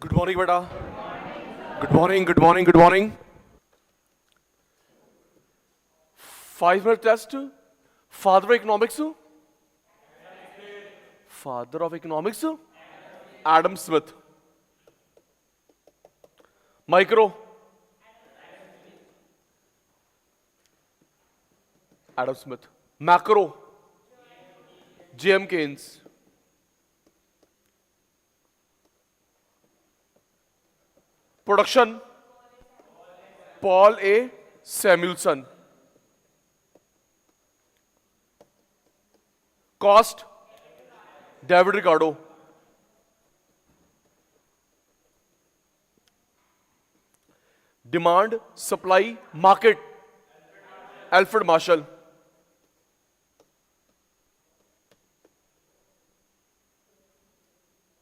Good morning बेटा. Good morning, good morning, good morning. 5 minute test. Father of economics. Father of economics Adam Smith. Micro Adam Smith. Macro JM Keynes. Production Paul A Samuelson. Cost David Ricardo. Demand supply market Alfred Marshall.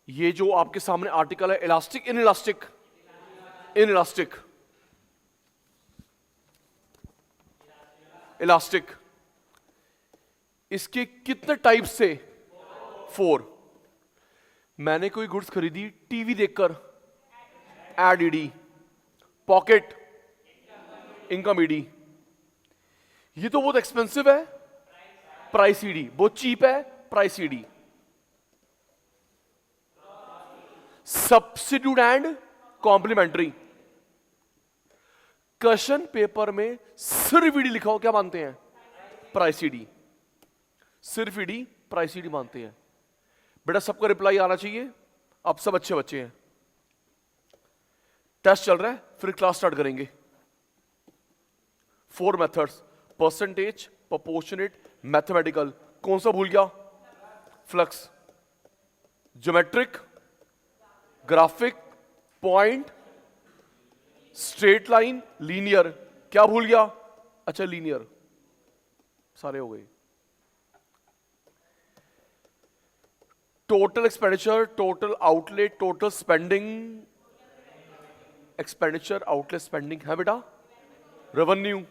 ये जो आपके सामने article है, elastic inelastic. Inelastic elastic. इसके कितने type से? 4. मैंने कोई गुड्स खरीदी टीवी देखकर, ad ED. Pocket income ED. ये तो बहुत एक्सपेंसिव है, प्राइस ईडी. बहुत चीप है, price ED. Substitute and complementary. Question paper में सिर्फ ईडी लिखा हो, क्या मानते हैं? Price ED. सिर्फ ईडी प्राइस ईडी मानते हैं. बेटा सबका रिप्लाई आना चाहिए. आप सब अच्छे बच्चे हैं. टेस्ट चल रहा है, फिर क्लास स्टार्ट करेंगे. 4 मेथड्स: परसेंटेज, प्रोपोर्शनेट, मैथमेटिकल. कौन सा भूल गया? Flux. Geometric, graphic, point, straight line, linear. क्या भूल गया? अच्छा लीनियर. सारे हो गए. Total expenditure, total outlet, total spending. Expenditure, outlet, spending है बेटा. रेवेन्यू.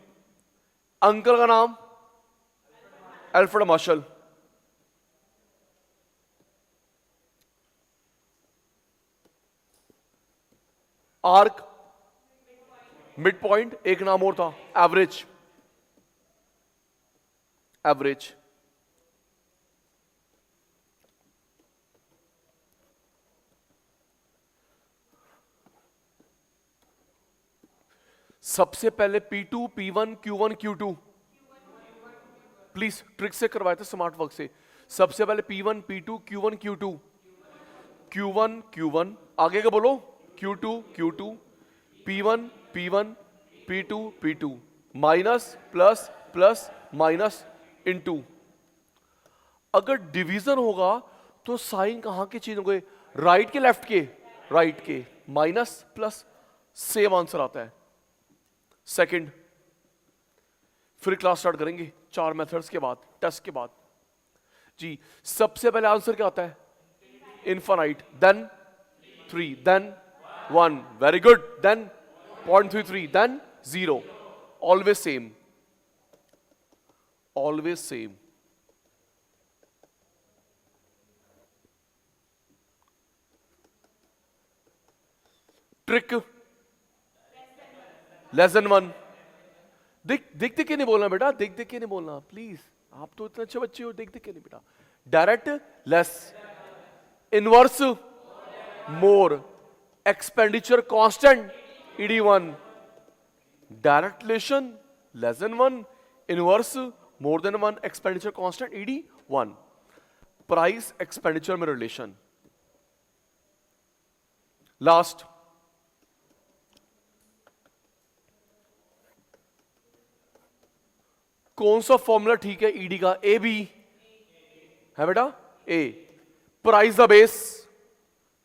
अंकल का नाम Alfred Marshall. Arc, mid point, एक नाम और था, एवरेज. एवरेज. सबसे पहले P2, P1, Q1, Q2. Please trick से करवाए थे, स्मार्ट वर्क से. सबसे पहले P1, P2, Q1, Q2. Q1, Q1. आगे का बोलो. Q2, Q2. P1, P1, P2, P2. Minus plus plus minus into. अगर डिवीजन होगा तो साइन कहां के चेंज हो गए? राइट के लेफ्ट के? राइट के. माइनस प्लस सेम आंसर आता है. सेकंड. फिर क्लास स्टार्ट करेंगे 4 मेथड्स के बाद, टेस्ट के बाद. जी सबसे पहले आंसर क्या आता है? Infinite. Then 3, then 1. Very good. Then 0.33, then 0. Always same. Always same. Trick less than 1. देख देख के नहीं बोलना बेटा, देख देख के नहीं बोलना प्लीज. आप तो इतने अच्छे बच्चे हो, देख देख के नहीं बेटा. Direct less. Inverse more. Expenditure constant ED1. Direct relation less than 1. Inverse more than 1. Expenditure constant ED1. Price expenditure में रिलेशन. लास्ट. कौन सा फॉर्मूला ठीक है ईडी का? ए बी है बेटा. A. Price the base.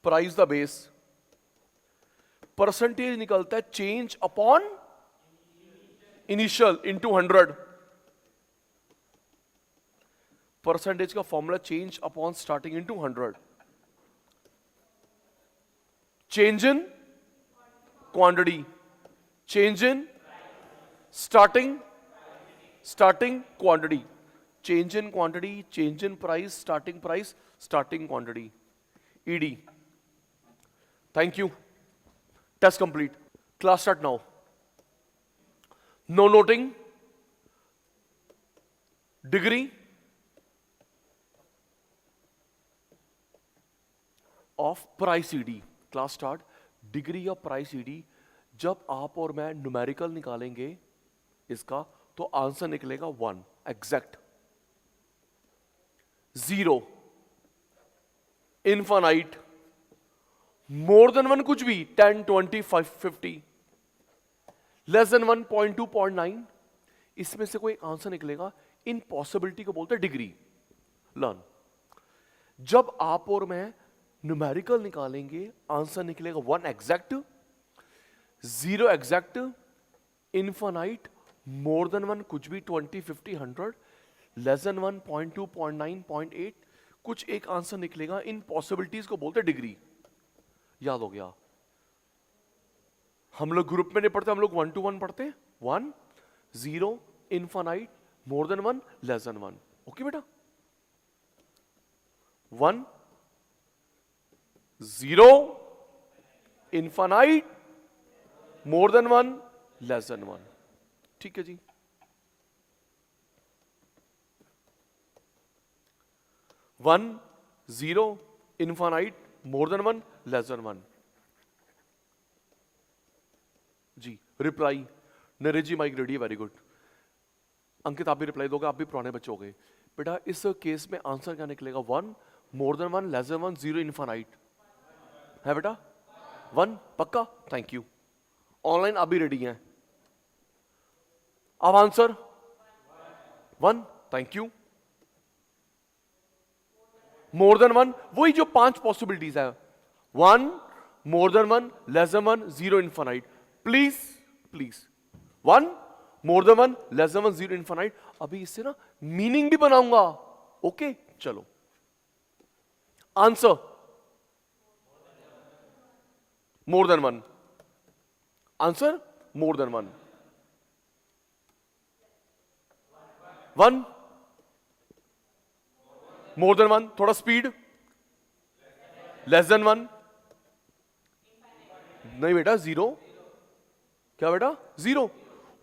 Price the base. Percentage निकलता है change upon initial into 100. Percentage का formula change upon starting into 100. Change in quantity. Change in starting quantity. Change in quantity, change in price, starting price, starting quantity. ED. Thank you. Test complete. Class start now. No noting. Degree of price ED. Class start. Degree of price ED. जब आप और मैं numerical निकालेंगे इसका तो answer निकलेगा 1 exact, 0 infinite, more than 1 कुछ भी 10 20 50, लेस देन 1 0.2 0.9, इसमें से कोई आंसर निकलेगा। इन पॉसिबिलिटी को बोलते हैं डिग्री। लर्न, जब आप और मैं न्यूमेरिकल निकालेंगे आंसर निकलेगा 1 exact, 0 exact, infinite, more than 1 कुछ भी 20 50 100, लेस देन 1 0.2 0.9 0.8, कुछ एक आंसर निकलेगा। इन पॉसिबिलिटीज को बोलते हैं डिग्री। याद हो गया? हम लोग ग्रुप में नहीं पढ़ते, हम लोग 1 to 1 पढ़ते हैं। 1 0 infinite, more than 1, less than 1। Okay बेटा, 1 0 infinite, more than 1, less than 1। ठीक है जी। 1 0 infinite, more than 1, less than 1। जी रिप्लाई, नरेश जी माइक रेडी है, वेरी गुड। अंकित आप भी रिप्लाई दोगे, आप भी पुराने बच्चे हो गए बेटा। इस केस में आंसर क्या निकलेगा? 1 more than 1, less than 1, 0 infinite है बेटा। 1 पक्का? Thank you. ऑनलाइन आप भी रेडी हैं? अब answer 1, thank you. More than 1, वही जो 5 पॉसिबिलिटीज है। 1 more than 1, less than 1, 0 infinite. Please please 1 more than 1, less than 1, 0 infinite. अभी इससे ना मीनिंग भी बनाऊंगा। ओके चलो, answer more than 1, answer more than 1। 1 more than 1, थोड़ा स्पीड, लेस देन 1, नहीं बेटा 0, क्या बेटा 0,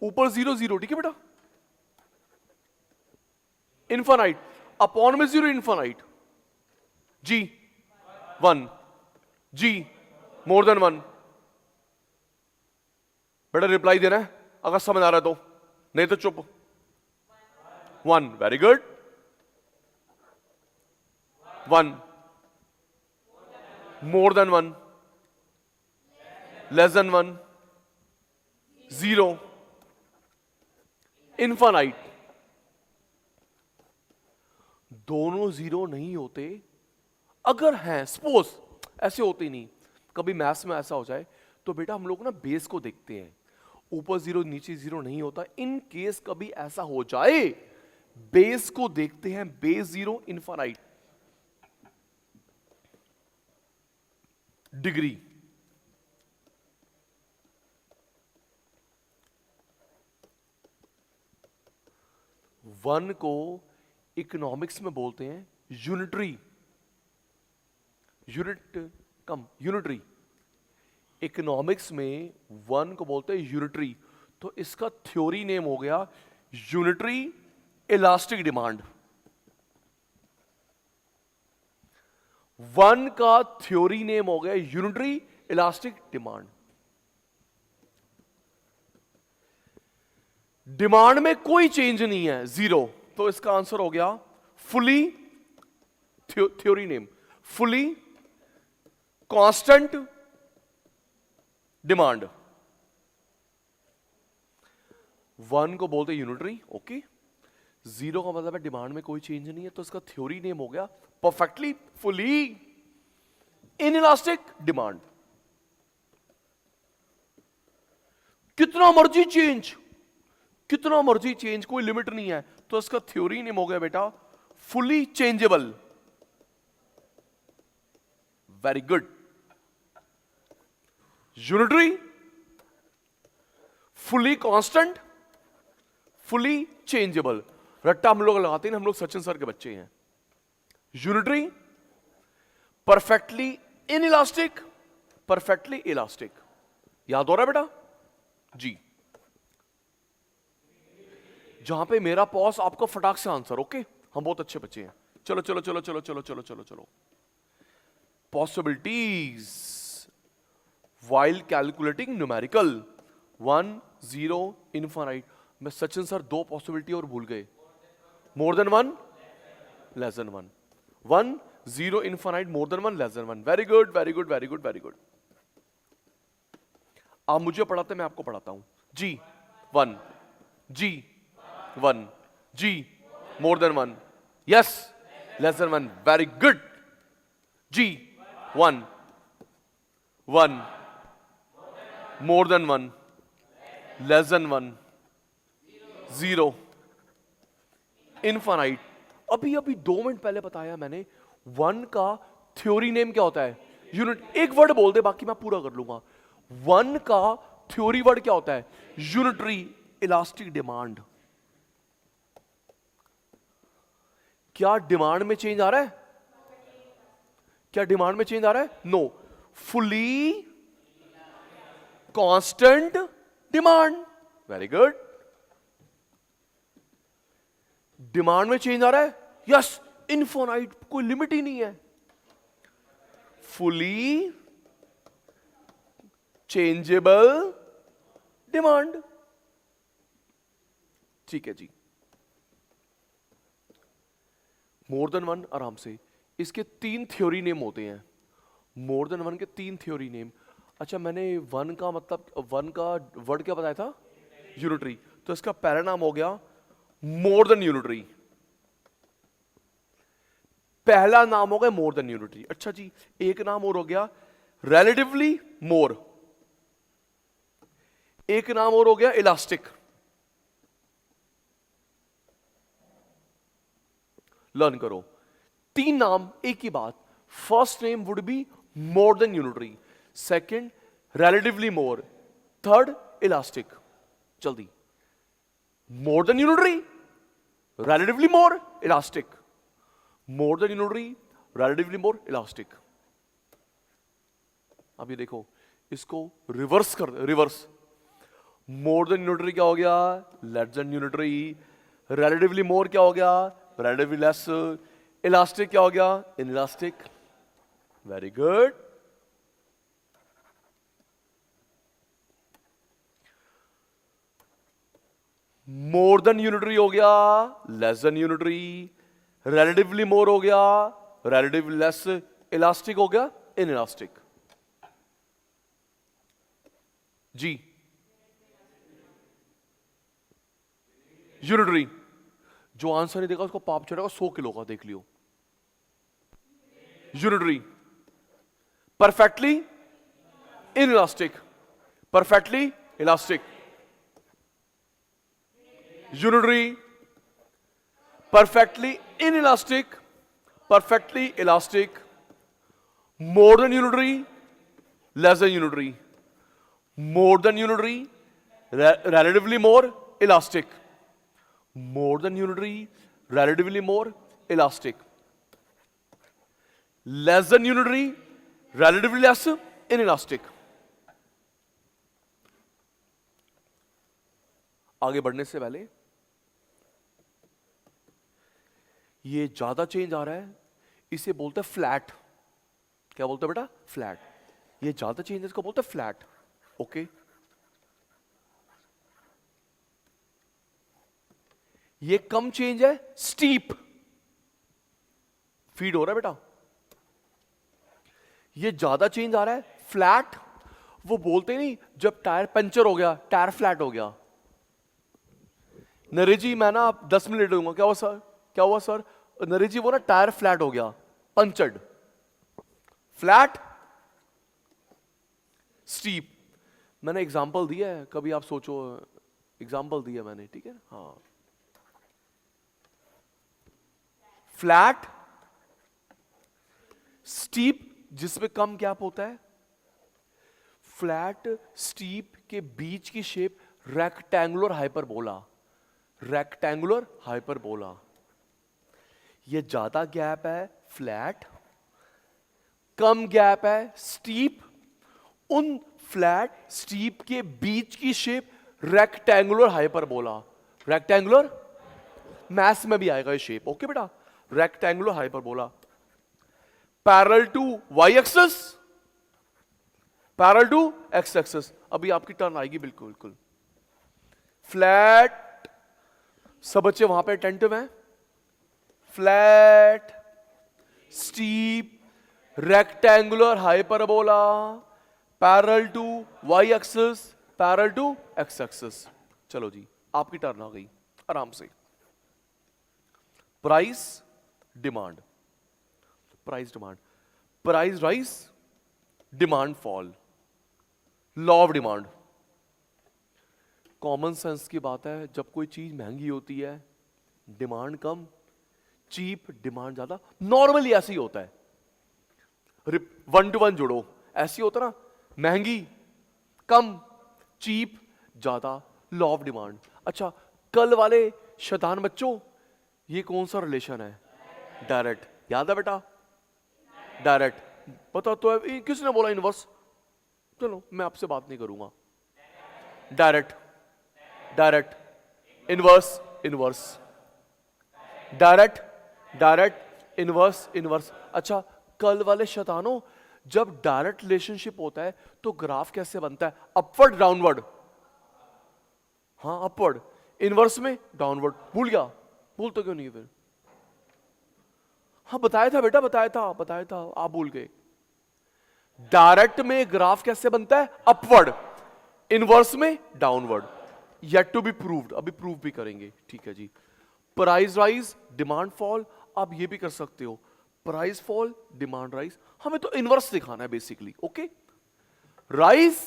ऊपर 0 0, ठीक है बेटा। इनफाइनाइट, अपॉन में 0 इनफाइनाइट, जी 1, जी मोर देन 1। बेटा रिप्लाई देना है अगर समझ आ रहा है तो, नहीं तो चुप। 1 very good. 1 more than 1, less than 1, 0 infinite. दोनों 0 नहीं होते, अगर हैं सपोज, ऐसे होते ही नहीं। कभी मैथ्स में ऐसा हो जाए तो बेटा हम लोग ना बेस को देखते हैं, ऊपर 0 नीचे 0 नहीं होता। इन केस कभी ऐसा हो जाए, बेस को देखते हैं, बेस 0 इनफाइनाइट। डिग्री 1 को इकोनॉमिक्स में बोलते हैं यूनिटरी, यूनिटरी। इकोनॉमिक्स में 1 को बोलते हैं यूनिटरी, तो इसका थ्योरी नेम हो गया यूनिटरी इलास्टिक डिमांड। 1 का थ्योरी नेम हो गया यूनिटरी इलास्टिक डिमांड। डिमांड में कोई चेंज नहीं है, 0, तो इसका आंसर हो गया fully, theory name fully constant demand. 1 को बोलते यूनिटरी, ओके। 0 का मतलब है डिमांड में कोई चेंज नहीं है, तो इसका थ्योरी नेम हो गया परफेक्टली फुली इनइलास्टिक डिमांड। कितना मर्जी चेंज, कितना मर्जी चेंज, कोई लिमिट नहीं है, तो इसका थ्योरी नेम हो गया बेटा fully changeable. Very good. Unitary, fully constant, fully changeable. रट्टा हम लोग लगाते हैं, हम लोग सचिन सर के बच्चे हैं। Unitary, perfectly inelastic, perfectly elastic. याद हो रहा है बेटा जी? जहां पे मेरा पॉज, आपको फटाक से आंसर। ओके, हम बहुत अच्छे बच्चे हैं। चलो चलो चलो चलो चलो चलो चलो चलो। Possibilities while calculating numerical 1 0 infinite। मैं सचिन सर 2 पॉसिबिलिटी और भूल गए। More than 1 less than 1, 1 0 infinite, more than 1 less than 1। Very good very good very good very good. आप मुझे पढ़ाते, मैं आपको पढ़ाता हूं जी। 1 जी 1 जी more than 1, yes less than 1, very good जी। 1 1 more than 1 less than 1 0 infinite. अभी अभी 2 मिनट पहले बताया मैंने, 1 का थ्योरी नेम क्या होता है? यूनिट। एक वर्ड बोल दे, बाकी मैं पूरा कर लूंगा। 1 का थ्योरी वर्ड क्या होता है? Unitary elastic demand. क्या डिमांड में चेंज आ रहा है? क्या डिमांड में चेंज आ रहा है? No, fully constant demand. Very good. Demand में चेंज आ रहा है? यस, इनफाइनाइट, कोई लिमिट ही नहीं है। Fully changeable demand. ठीक है जी। मोर देन 1 आराम से। इसके 3 थ्योरी नेम होते हैं। मोर देन 1 के 3 थ्योरी नेम। अच्छा, मैंने 1 का मतलब 1 का वर्ड क्या बताया था? यूनिटरी। तो इसका पहला नाम हो गया मोर देन यूनिटरी। पहला नाम हो गया मोर देन यूनिटरी। अच्छा जी, एक नाम और हो गया रिलेटिवली मोर। एक नाम और हो गया इलास्टिक। लर्न करो। 3 नाम एक ही बात। First name would be more than unitary, second relatively more, third elastic. जल्दी। More than unitary, relatively more, elastic. More than unitary, relatively more, elastic. अब ये देखो, इसको रिवर्स कर, रिवर्स। मोर देन यूनिटरी क्या हो गया? Less than unitary. Relatively more क्या हो गया? Relatively less. इलास्टिक क्या हो गया? Inelastic. Very good. More than unitary हो गया, less than unitary. Relatively more हो गया, रिलेटिवली लेस। इलास्टिक हो गया, इनइलास्टिक। जी। यूनिटरी। जो आंसर नहीं देगा उसको पाप चढ़ेगा 100 किलो का, देख लियो। Unitary. Perfectly inelastic, perfectly elastic. Unitary, perfectly inelastic, perfectly elastic. More than unitary, less than unitary. More than unitary, relatively more elastic. More than unitary, relatively more elastic. Less than unitary, relatively less inelastic. आगे बढ़ने से पहले, ये ज्यादा change आ रहा है, इसे बोलते हैं फ्लैट। क्या बोलते हैं बेटा? फ्लैट। ये ज्यादा चेंज है, इसको बोलते हैं फ्लैट। ओके। ये कम चेंज है, स्टीप। फीड हो रहा है बेटा? ये ज्यादा चेंज आ रहा है, फ्लैट। वो बोलते नहीं, जब टायर पंचर हो गया, टायर फ्लैट हो गया। नरेश जी, मैं ना 10 मिनट दूंगा। क्या हुआ सर? क्या हुआ सर? नरेश जी, वो ना टायर फ्लैट हो गया, पंचर्ड। Flat, steep. मैंने एग्जांपल दिया है, कभी आप सोचो, एग्जांपल दिया मैंने, ठीक है? हाँ। फ्लैट, स्टीप, जिसमें कम गैप होता है। फ्लैट स्टीप के बीच की shape rectangular hyperbola. Rectangular hyperbola. ये ज्यादा गैप है, फ्लैट। कम गैप है, स्टीप। उन फ्लैट स्टीप के बीच की shape rectangular hyperbola. Rectangular maths में भी आएगा ये शेप, ओके बेटा, rectangular hyperbola. Parallel to Y axis, parallel to X axis. अभी आपकी टर्न आएगी, बिल्कुल बिल्कुल। फ्लैट, सब बच्चे वहां पे अटेंटिव हैं। Flat steep rectangular hyperbola, parallel to Y axis, parallel to X axis. चलो जी, आपकी टर्न आ गई, आराम से। Price demand, price demand, price rise, demand fall, law of demand. Common sense की बात है, जब कोई चीज महंगी होती है डिमांड कम, चीप डिमांड ज्यादा। नॉर्मली ऐसे ही होता है, 1 to 1 जोड़ो, ऐसे ही होता ना, महंगी कम, चीप ज्यादा, लॉ ऑफ डिमांड। अच्छा, कल वाले शैतान बच्चों, ये कौन सा रिलेशन है? डायरेक्ट, याद है बेटा? डायरेक्ट पता तो है। किसने बोला इनवर्स? चलो मैं आपसे बात नहीं करूंगा। Direct, direct, inverse, inverse, direct, direct, inverse, inverse. अच्छा, कल वाले शैतानों, जब डायरेक्ट रिलेशनशिप होता है तो ग्राफ कैसे बनता है? Upward downward? हाँ अपवर्ड। इनवर्स में डाउनवर्ड। भूल गया? भूल तो क्यों नहीं है फिर? हाँ बताया था बेटा, बताया था, बताया था, आप भूल गए। डायरेक्ट में ग्राफ कैसे बनता है? अपवर्ड। इनवर्स में downward. Yet to be proved, अभी प्रूव भी करेंगे, ठीक है जी। प्राइस राइज, डिमांड फॉल, आप ये भी कर सकते हो, प्राइस फॉल, डिमांड राइज। हमें तो इनवर्स दिखाना है basically, okay. Rise,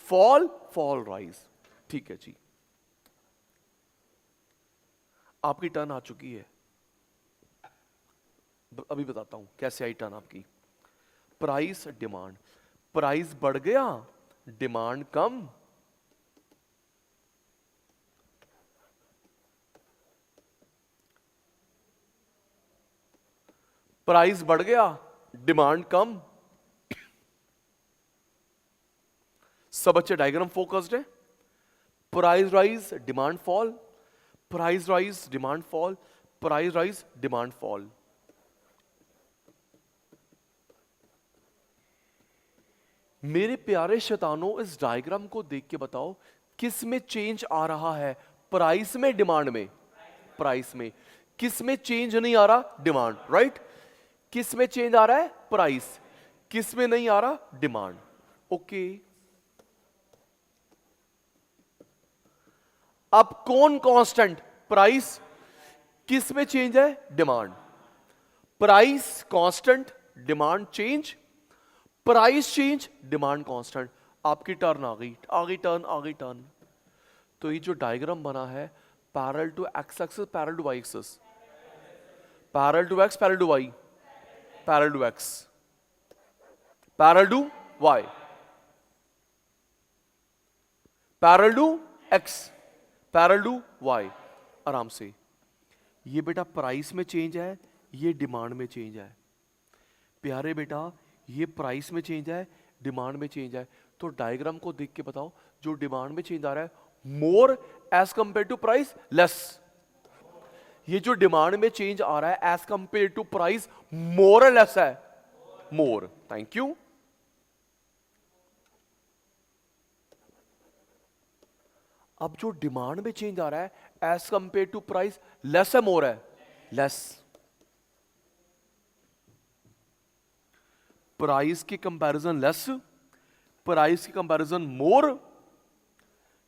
fall, fall, rise, ठीक है जी। आपकी टर्न आ चुकी है, अभी बताता हूं कैसे आई टर्न आपकी। प्राइस डिमांड, प्राइस बढ़ गया, डिमांड कम, प्राइस बढ़ गया, डिमांड कम। सब बच्चे डायग्राम फोकस्ड है। Price rise, demand fall, price rise, demand fall, price rise, demand fall. मेरे प्यारे शैतानों, इस डायग्राम को देख के बताओ किस में चेंज आ रहा है? प्राइस में, डिमांड में? प्राइस में। किस में चेंज नहीं आ रहा? Demand, right. किस में चेंज आ रहा है? प्राइस। किस में नहीं आ रहा? Demand, okay. अब कौन कांस्टेंट? प्राइस। किस में चेंज है? Demand. Price constant, demand change, price change, demand constant. आपकी टर्न आ गई, आ गई टर्न, आ गई टर्न। तो ये जो डायग्राम बना है, parallel to X axis, parallel to Y axis, parallel to X, parallel to Y, parallel to X, parallel to Y, parallel to X, parallel to Y. आराम से। ये बेटा प्राइस में चेंज है, ये डिमांड में चेंज है। प्यारे बेटा, ये प्राइस में चेंज है, डिमांड में चेंज है। तो डायग्राम को देख के बताओ, जो डिमांड में चेंज आ रहा है more as compare to price, less. ये जो डिमांड में चेंज आ रहा है as compare to price, more और लेस है? मोर। Thank you. अब जो डिमांड में चेंज आ रहा है as compare to price, less है मोर है? लेस। प्राइस की कंपैरिजन लेस, प्राइस की कंपैरिजन मोर,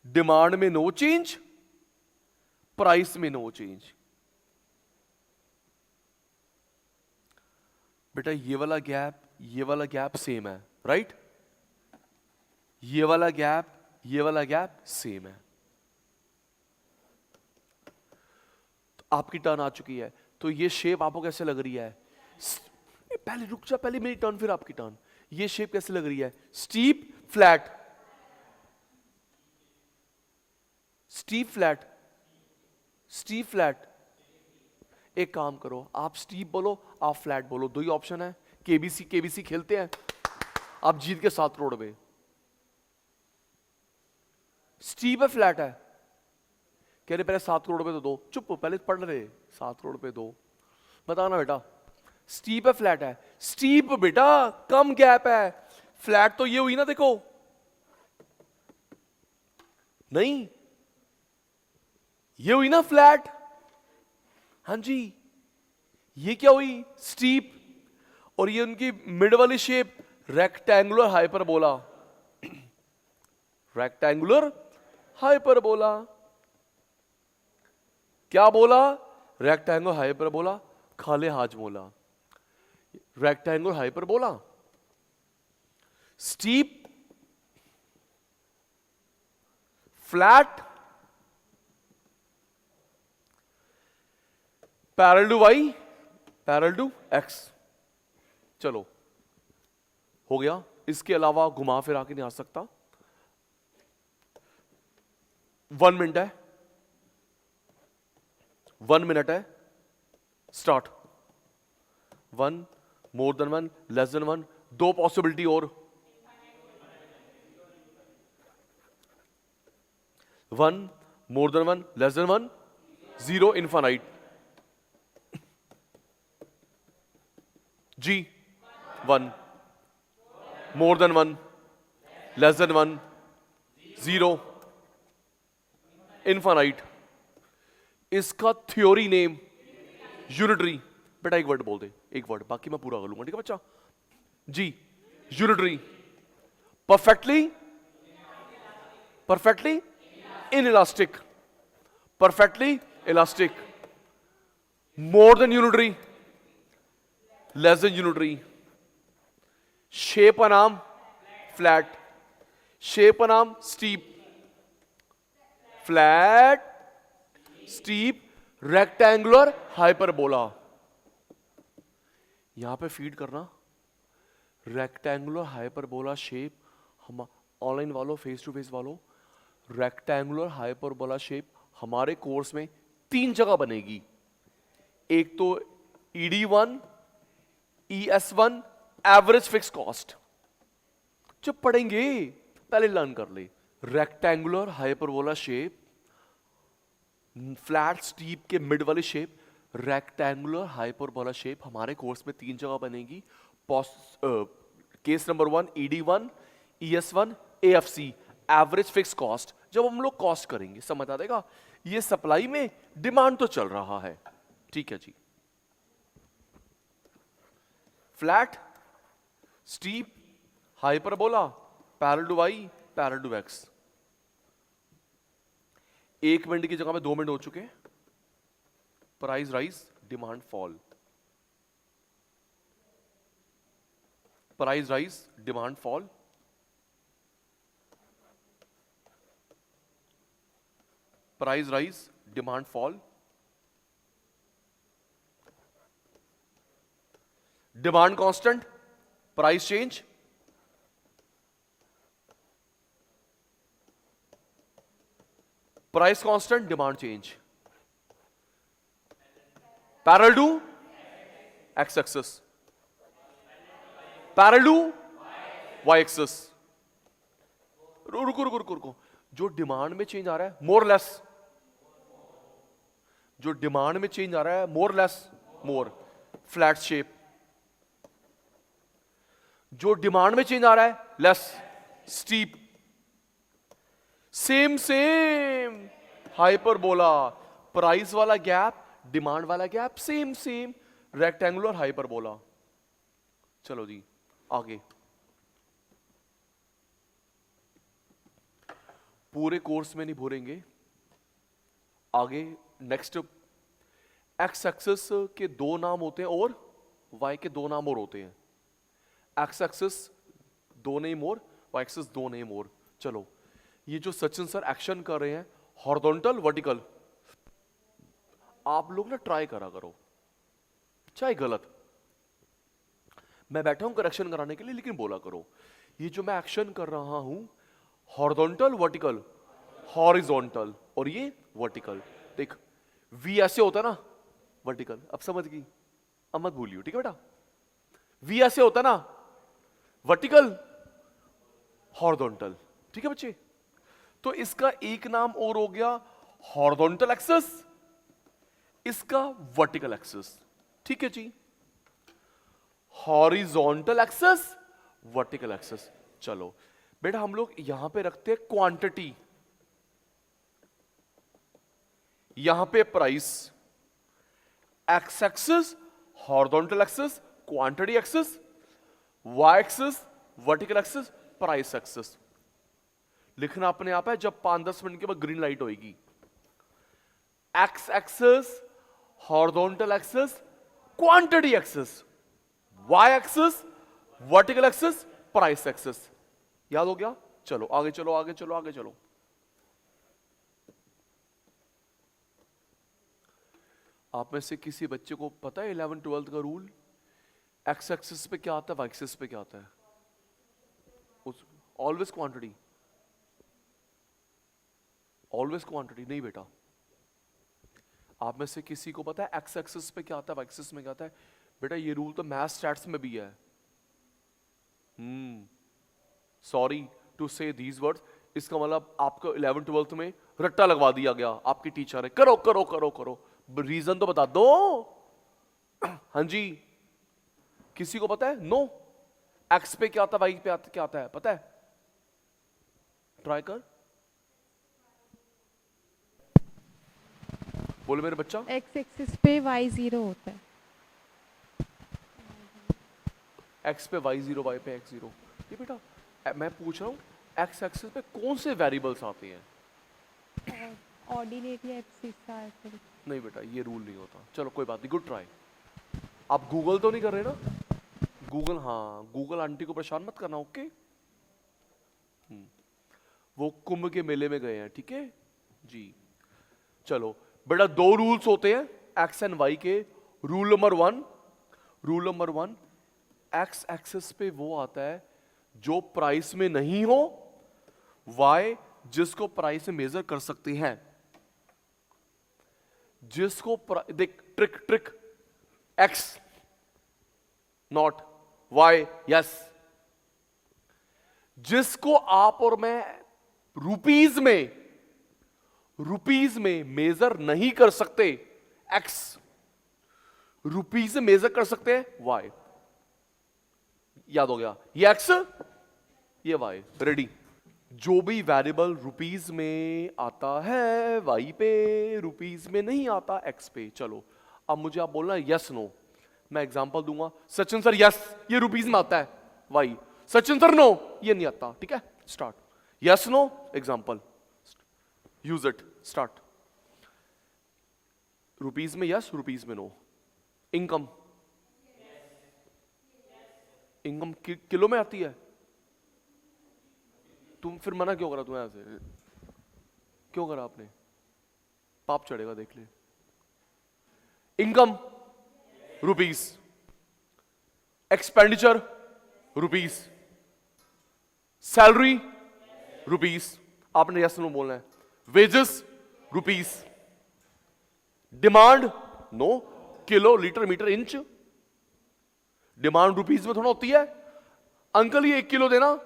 डिमांड में नो चेंज, प्राइस में नो चेंज। बेटा ये वाला गैप, ये वाला गैप सेम है, राइट? ये वाला गैप, ये वाला गैप सेम है। तो आपकी टर्न आ चुकी है। तो ये शेप आपको कैसे लग रही है? पहले रुक जा, पहले मेरी टर्न फिर आपकी टर्न। ये शेप कैसे लग रही है? Steep, flat, steep flat, steep flat. एक काम करो, आप स्टीप बोलो, आप फ्लैट बोलो, दो ही ऑप्शन है। केबीसी, केबीसी खेलते हैं, आप जीत के 7 करोड़ में। स्टीप है फ्लैट है? कह रहे पहले 7 करोड़ रुपए तो दो। चुप, पहले पढ़ रहे 7 करोड़ रुपए दो। बताना बेटा, स्टीप है फ्लैट है? स्टीप बेटा कम गैप है, फ्लैट तो ये हुई ना, देखो नहीं, ये हुई ना फ्लैट। हाँ जी, ये क्या हुई? स्टीप। और ये उनकी मिड वाली shape rectangular hyperbola. Rectangular hyperbola. क्या बोला? रेक्टेंगुलर हाइपरबोला, खाले Hajmola. Rectangular hyperbola, steep, flat, parallel to Y, parallel to X. चलो हो गया, इसके अलावा घुमा फिरा के नहीं आ सकता। 1 मिनट है, 1 मिनट है, start. 1, more than 1, less than 1, 2 possibility और। 1, more than 1, less than 1, 0, infinite. जी 1, more than 1, less than 1, 0, infinite. इसका थ्योरी नेम यूनिटरी। बेटा एक वर्ड बोल दे, एक वर्ड, बाकी मैं पूरा कर लूंगा, ठीक है बच्चा? जी unitary, perfectly, perfectly inelastic, perfectly elastic, more than unitary, less than unitary. Shape का नाम फ्लैट, शेप का नाम steep, flat, steep, rectangular hyperbola. यहां पे फीड करना रेक्टेंगुलर हाइपरबोला शेप। हम ऑनलाइन वालों, फेस टू फेस वालों, रेक्टेंगुलर हाइपरबोला शेप हमारे कोर्स में 3 जगह बनेगी। एक तो ED1, ES1, average fix cost. जब पढ़ेंगे पहले लर्न कर ले। Rectangular hyperbola shape, flat steep के मिड वाली शेप, रेक्टेंगुलर हाइपरबोला शेप हमारे कोर्स में 3 जगह बनेगी। Case number 1 ED1, ES1, AFC, average fix cost. जब हम लोग कॉस्ट करेंगे समझ आ जाएगा। ये सप्लाई में डिमांड तो चल रहा है, ठीक है जी। Flat, steep, hyperbola, parallel to Y, parallel to X. 1 minute की जगह में 2 मिनट हो चुके। Price rise, demand fall, price rise, demand fall, price rise, demand fall, demand constant, price change, price constant, demand change, parallel to X axis, parallel to Y axis. रुको रुको रुको रुको, जो डिमांड में चेंज आ रहा है मोर लेस, जो डिमांड में चेंज आ रहा है मोर लेस, मोर, फ्लैट शेप। जो डिमांड में चेंज आ रहा है less, steep. Same same hyperbola, price वाला गैप, डिमांड वाला gap, same same rectangular hyperbola. चलो जी आगे। पूरे कोर्स में नहीं भूलेंगे। आगे नेक्स्ट, एक्स एक्सिस के 2 नाम होते हैं और वाई के 2 नाम और होते हैं। एक्स एक्सिस 2 नेम और वाई एक्सिस 2 नेम और। चलो ये जो सचिन सर एक्शन कर रहे हैं हॉरिजॉन्टल वर्टिकल, आप लोग ना ट्राई करा करो, चाहे गलत। मैं बैठा हूं करेक्शन कराने के लिए, लेकिन बोला करो ये जो मैं एक्शन कर रहा हूं हॉरिजॉन्टल वर्टिकल, हॉरिजॉन्टल और ये वर्टिकल। देख वी ऐसे होता है ना वर्टिकल, अब समझ गई, अब मत भूलियो, ठीक है बेटा? वी ऐसे होता है ना वर्टिकल, हॉरिजॉन्टल, ठीक है बच्चे? तो इसका एक नाम और हो गया हॉरिजॉन्टल एक्सिस, इसका वर्टिकल एक्सिस। ठीक है जी, हॉरिजॉन्टल एक्सिस, वर्टिकल एक्सिस। चलो बेटा हम लोग यहां पे रखते हैं क्वांटिटी, यहां पे price, X axis horizontal axis, quantity axis, Y axis vertical axis, price axis. लिखना अपने आप है, जब 5-10 मिनट के बाद ग्रीन लाइट होगी। X axis horizontal axis, quantity axis, Y axis vertical axis, price axis. याद हो गया? चलो आगे चलो आगे चलो आगे चलो। आप में से किसी बच्चे को पता है 11th-12th का रूल? एक्स एक्सिस पे क्या आता है, वाई एक्सिस पे क्या आता है? Always quantity, always quantity. नहीं बेटा, आप में से किसी को पता है एक्स एक्सिस पे क्या आता है, वाई एक्सिस में क्या आता है? बेटा ये रूल तो मैथ स्टैट्स में भी है। सॉरी टू से दीज वर्ड्स, इसका मतलब आपको 11th-12th में रट्टा लगवा दिया गया, आपकी टीचर है करो करो करो करो। रीजन तो बता दो। हाँ जी, किसी को पता है? नो। एक्स पे क्या आता है, वाई पे क्या आता है, पता है? ट्राई कर, बोले मेरे बच्चा। एक्स एक्सिस पे वाई 0 होता है। एक्स पे वाई 0, वाई पे एक्स 0। ये बेटा मैं पूछ रहा हूं एक्स एक्सिस पे कौन से वेरिएबल्स आते हैं? ऑर्डिनेट या एब्सिस्सा। नहीं बेटा ये रूल नहीं होता। चलो कोई बात नहीं, गुड ट्राई। आप गूगल तो नहीं कर रहे ना? गूगल, हाँ गूगल आंटी को परेशान मत करना, ओके? वो कुंभ के मेले में गए हैं, ठीक है जी। चलो बेटा 2 रूल्स होते हैं एक्स एंड वाई के। रूल नंबर 1, एक्स एक्सिस पे वो आता है जो प्राइस में नहीं हो, वाई जिसको प्राइस में मेजर कर सकते हैं। जिसको देख, trick, X not Y, yes. जिसको आप और मैं रुपीज में मेजर नहीं कर सकते, एक्स। रुपीज में मेजर कर सकते हैं, वाई। याद हो गया? ये एक्स, ये वाई। रेडी? जो भी वेरिएबल रुपीज में आता है वाई पे, रुपीज में नहीं आता एक्स पे। चलो अब मुझे आप बोलना यस नो। मैं एग्जांपल दूंगा। सचिन सर यस, ये रुपीज में आता है वाई। सचिन सर नो, ये नहीं आता। ठीक है, start. Yes no example, use it, start. Rupees में यस, रुपीज में नो। इनकम, इनकम किलो में आती है। तुम फिर मना क्यों करा? तुम्हें ऐसे क्यों करा आपने? पाप चढ़ेगा, देख ले। Income rupees, expenditure rupees, salary rupees. आपने यस नो बोलना है। Wages rupees, demand no, kilo litre metre inch. Demand rupees में थोड़ा होती है। अंकल ये 1 किलो देना,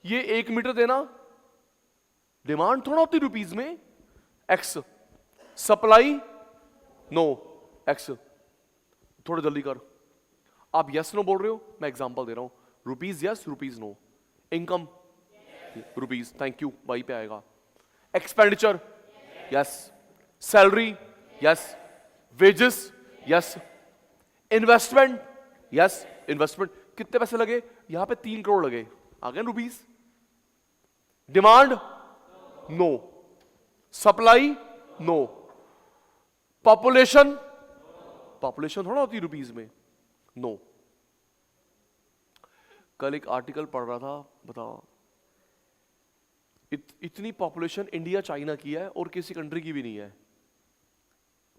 ये 1 मीटर देना, डिमांड थोड़ा होती रुपीज में। एक्स। Supply no, X. थोड़ा जल्दी कर। आप यस नो बोल रहे हो, मैं एग्जांपल दे रहा हूं। Rupees yes, rupees no. Income rupees, thank you, Y पे आएगा। Expenditure yes, salary yes, wages yes, investment yes. Investment कितने पैसे लगे? यहां पे 3 करोड़ लगे, आ गए rupees. Demand no, supply no, population, population थोड़ा होती रुपीज में, नो। कल एक आर्टिकल पढ़ रहा था, बताओ इतनी पॉपुलेशन इंडिया चाइना की है और किसी कंट्री की भी नहीं है,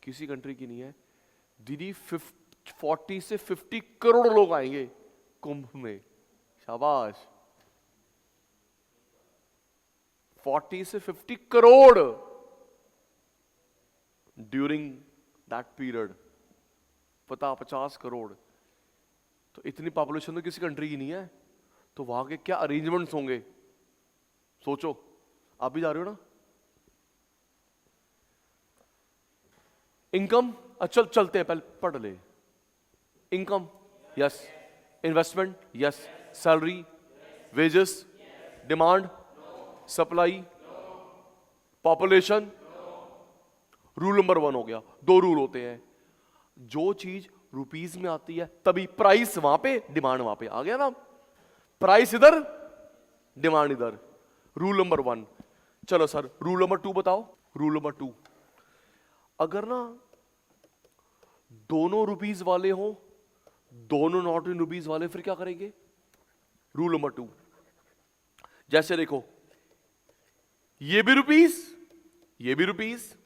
किसी कंट्री की नहीं है दीदी। 40 से 50 करोड़ लोग आएंगे कुंभ में, शाबाश। 40 से 50 करोड़ ड्यूरिंग दैट पीरियड। पता 50 करोड़, तो इतनी पॉपुलेशन तो किसी कंट्री की नहीं है। तो वहां के क्या अरेंजमेंट्स होंगे सोचो। आप भी जा रहे हो ना? इनकम, अच्छा चलते हैं, पहले पढ़ ले। Income, yes. Investment, yes. Salary, wages, demand, supply, population. Rule number 1 हो गया। 2 रूल होते हैं, जो चीज रुपीस में आती है तभी प्राइस वहां पे, डिमांड वहां पे। आ गया ना? प्राइस इधर, डिमांड इधर। Rule number 1। चलो सर, रूल नंबर 2 बताओ। रूल नंबर 2, अगर ना दोनों रुपीस वाले हो, दोनों नॉट इन रुपीस वाले, फिर क्या करेंगे? रूल नंबर 2, जैसे देखो, ये भी रुपीस, ये भी रुपीस,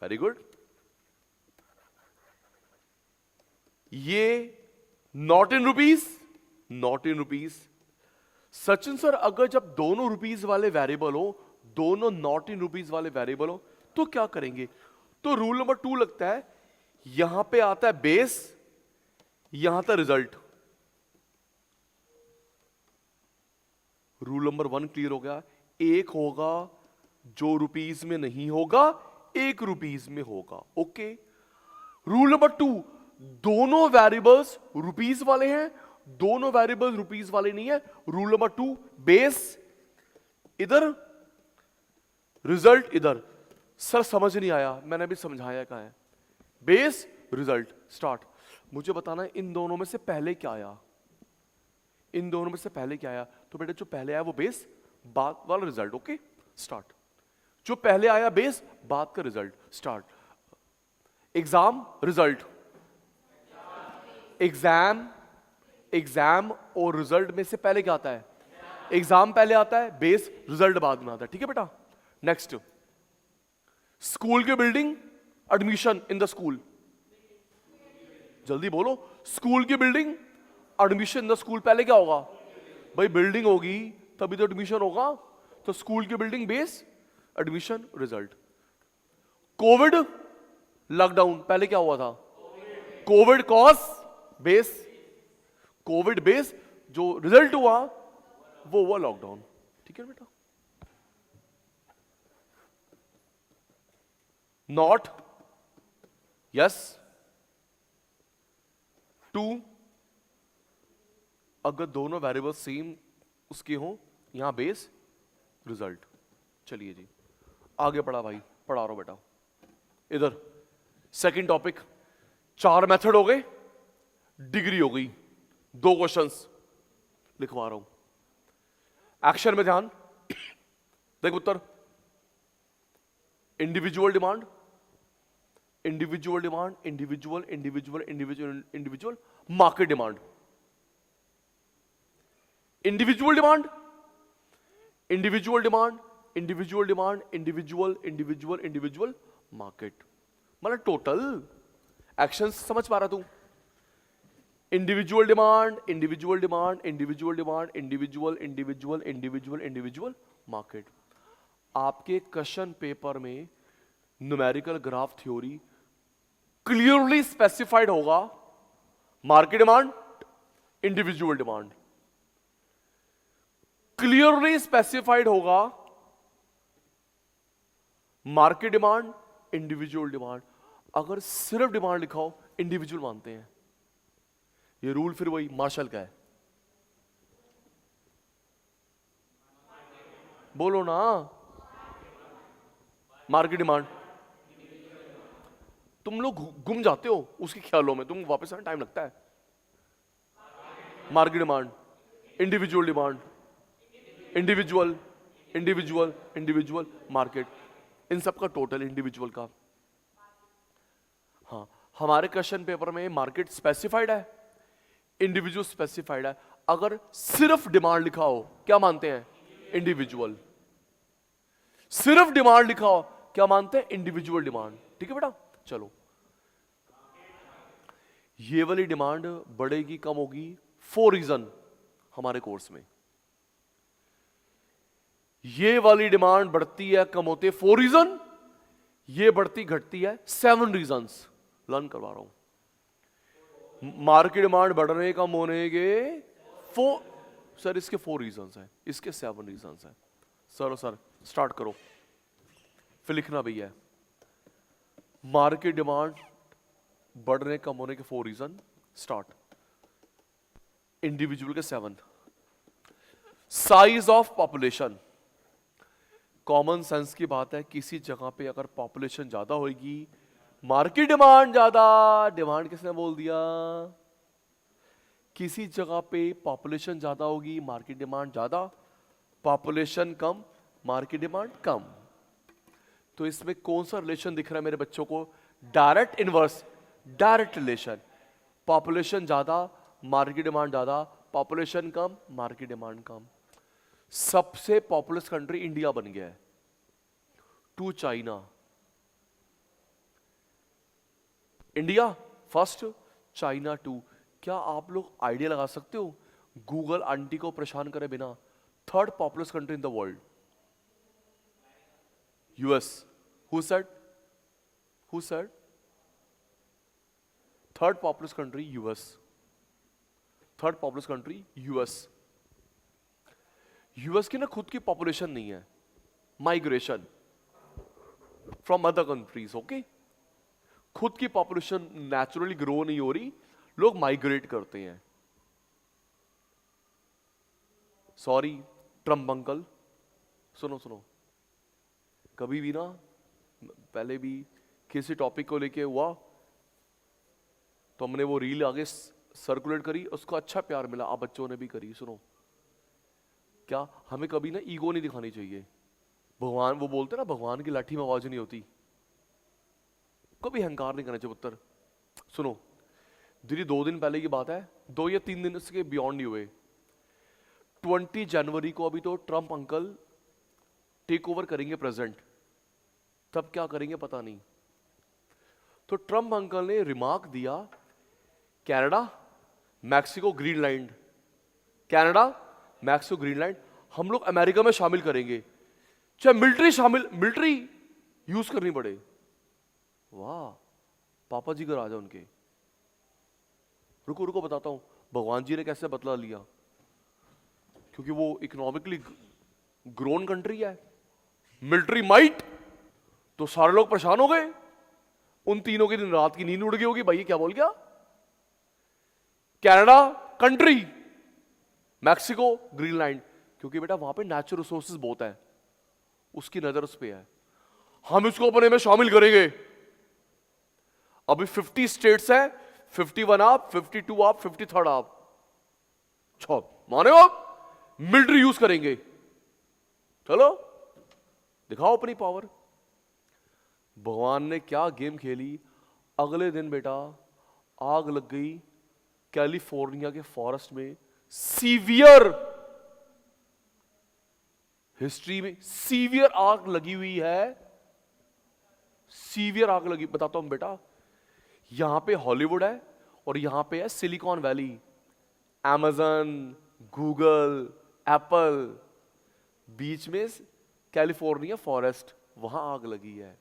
वेरी गुड। ये not in rupees, not in rupees. Sachin sir, अगर जब दोनों रुपीस वाले वेरिएबल हो, दोनों नॉट इन रुपीस वाले वेरिएबल हो, तो क्या करेंगे? तो रूल नंबर 2 लगता है, यहां पे आता है बेस, यहां था रिजल्ट। रूल नंबर 1 क्लियर हो गया। एक होगा जो रुपीस में नहीं होगा, एक रुपीस में होगा। ओके। रूल नंबर 2, दोनों वेरिएबल्स रुपीस वाले हैं, दोनों वेरिएबल्स रुपीस वाले नहीं है। रूल नंबर 2, बेस इधर, रिजल्ट इधर। सर समझ नहीं आया, मैंने भी समझाया कहां है। Base, result, start. मुझे बताना है इन दोनों में से पहले क्या आया, इन दोनों में से पहले क्या आया? तो बेटे जो पहले आया वो बेस, बाद वाला रिजल्ट। Okay, start. जो पहले आया बेस, बाद का result, start. Exam, result, exam, exam और रिजल्ट में से पहले क्या आता है? एग्जाम पहले आता है, बेस, रिजल्ट बाद में आता है। ठीक है बेटा। नेक्स्ट, स्कूल की building, admission in the school. जल्दी बोलो, स्कूल की building, admission in the school. पहले क्या होगा भाई? बिल्डिंग होगी तभी तो एडमिशन होगा। तो स्कूल की building, base, admission, result. Covid, lockdown, पहले क्या हुआ था? Covid cause, base, Covid base, जो रिजल्ट हुआ वो हुआ लॉकडाउन। ठीक है बेटा। Not, yes. 2, अगर दोनों वेरिएबल सेम उसके हो, यहां बेस, रिजल्ट। चलिए जी, आगे पढ़ा भाई, पढ़ा रहा हूं बेटा। इधर सेकंड टॉपिक, 4 मेथड हो गए, डिग्री हो गई, 2 क्वेश्चंस लिखवा रहा हूं। एक्शन में ध्यान देख। उत्तर, individual demand, individual demand, individual, individual, individual, individual, market demand. Individual demand, individual demand, individual demand, individual, individual, individual, market. मतलब टोटल एक्शन समझ पा रहा तू? Individual demand, individual demand, individual demand, individual, individual, individual, individual, market. आपके question paper में numerical graph theory clearly specified होगा, market demand, individual demand. Clearly specified होगा market demand, individual demand. अगर सिर्फ डिमांड लिखा हो, इंडिविजुअल मानते हैं। ये रूल फिर वही मार्शल का है। बोलो ना, मार्केट डिमांड। तुम लोग गुम जाते हो उसके ख्यालों में, तुम वापस आने टाइम लगता है। Market demand, individual demand, individual, individual, individual, market, इन सब का टोटल इंडिविजुअल का। हाँ, हमारे क्वेश्चन पेपर में मार्केट स्पेसिफाइड है, इंडिविजुअल स्पेसिफाइड है। अगर सिर्फ डिमांड लिखा हो, क्या मानते हैं? इंडिविजुअल। सिर्फ डिमांड लिखा हो, क्या मानते हैं? Individual demand. ठीक है बेटा। चलो, ये वाली डिमांड बढ़ेगी कम होगी, 4 रीजन हमारे कोर्स में। ये वाली डिमांड बढ़ती है कम होती है, 4 रीजन। ये बढ़ती घटती है, 7 रीजंस लर्न करवा रहा हूं। मार्केट डिमांड बढ़ने कम होने के 4, सर इसके 4 रीजंस हैं, इसके 7 रीजंस हैं। सर स्टार्ट करो, फिर लिखना भी है। मार्केट डिमांड बढ़ने कम होने के 4 रीजन। स्टार्ट। इंडिविजुअल के 7। Size of population, common sense की बात है, किसी जगह पे अगर पॉपुलेशन ज्यादा होगी, मार्केट डिमांड ज्यादा। डिमांड किसने बोल दिया? किसी जगह पे पॉपुलेशन ज्यादा होगी, मार्केट डिमांड ज्यादा, पॉपुलेशन कम, मार्केट डिमांड कम। तो इसमें कौन सा रिलेशन दिख रहा है मेरे बच्चों को? Direct inverse, direct relation. Population ज्यादा, मार्केट डिमांड ज्यादा, पॉपुलेशन कम, मार्केट डिमांड कम। सबसे पॉपुलस कंट्री इंडिया बन गया है, to China. India first, China 2। क्या आप लोग आइडिया लगा सकते हो, गूगल आंटी को परेशान करे बिना, third populace country in the world? US. Who said? Who said? Third populace country US. Third populace country US. US की ना खुद की पॉपुलेशन नहीं है, migration from other countries. Okay, खुद की पॉपुलेशन नेचुरली ग्रो नहीं हो रही, लोग माइग्रेट करते हैं। सॉरी ट्रम्प अंकल, सुनो सुनो, कभी भी ना, पहले भी किसी टॉपिक को लेके हुआ तो हमने वो रील आगे सर्कुलेट करी, उसको अच्छा प्यार मिला, आप बच्चों ने भी करी। सुनो, क्या हमें कभी ना ईगो नहीं दिखानी चाहिए। भगवान, वो बोलते ना, भगवान की लाठी में आवाज नहीं होती, कभी अहंकार नहीं करना चाहिए पुत्र। सुनो दीदी, 2 दिन पहले की बात है, 2 या 3 दिन इसके बियॉन्ड नहीं हुए। 20 जनवरी को अभी तो ट्रंप अंकल टेक ओवर करेंगे प्रेजेंट, तब क्या करेंगे पता नहीं। तो ट्रंप अंकल ने रिमार्क दिया, Canada, Mexico, Greenland, Canada, Mexico, Greenland हम लोग अमेरिका में शामिल करेंगे, चाहे मिलिट्री यूज करनी पड़े। वाह, पापा जी का राजा उनके। रुको रुको बताता हूं भगवान जी ने कैसे बदला लिया, क्योंकि वो इकोनॉमिकली ग्रोन कंट्री है, मिलिट्री माइट। तो सारे लोग परेशान हो गए, उन तीनों की दिन रात की नींद उड़ गई होगी, भाई ये क्या बोल गया। कनाडा कंट्री, मैक्सिको, ग्रीनलैंड, क्योंकि बेटा वहां पे नेचुरल रिसोर्सेज बहुत है, उसकी नजर उस पे है, हम इसको अपने में शामिल करेंगे। अभी 50 स्टेट्स है, 51 आप, 52 आप, 53 आप, माने हो आप, मिलिट्री यूज करेंगे। चलो दिखाओ अपनी पावर। भगवान ने क्या गेम खेली, अगले दिन बेटा आग लग गई कैलिफोर्निया के फॉरेस्ट में, सीवियर, हिस्ट्री में सीवियर आग लगी हुई है, सीवियर आग लगी। बताता हूं बेटा, यहां पे हॉलीवुड है और यहां पे है Silicon Valley, Amazon, Google, Apple, बीच में कैलिफोर्निया फॉरेस्ट, वहां आग लगी है।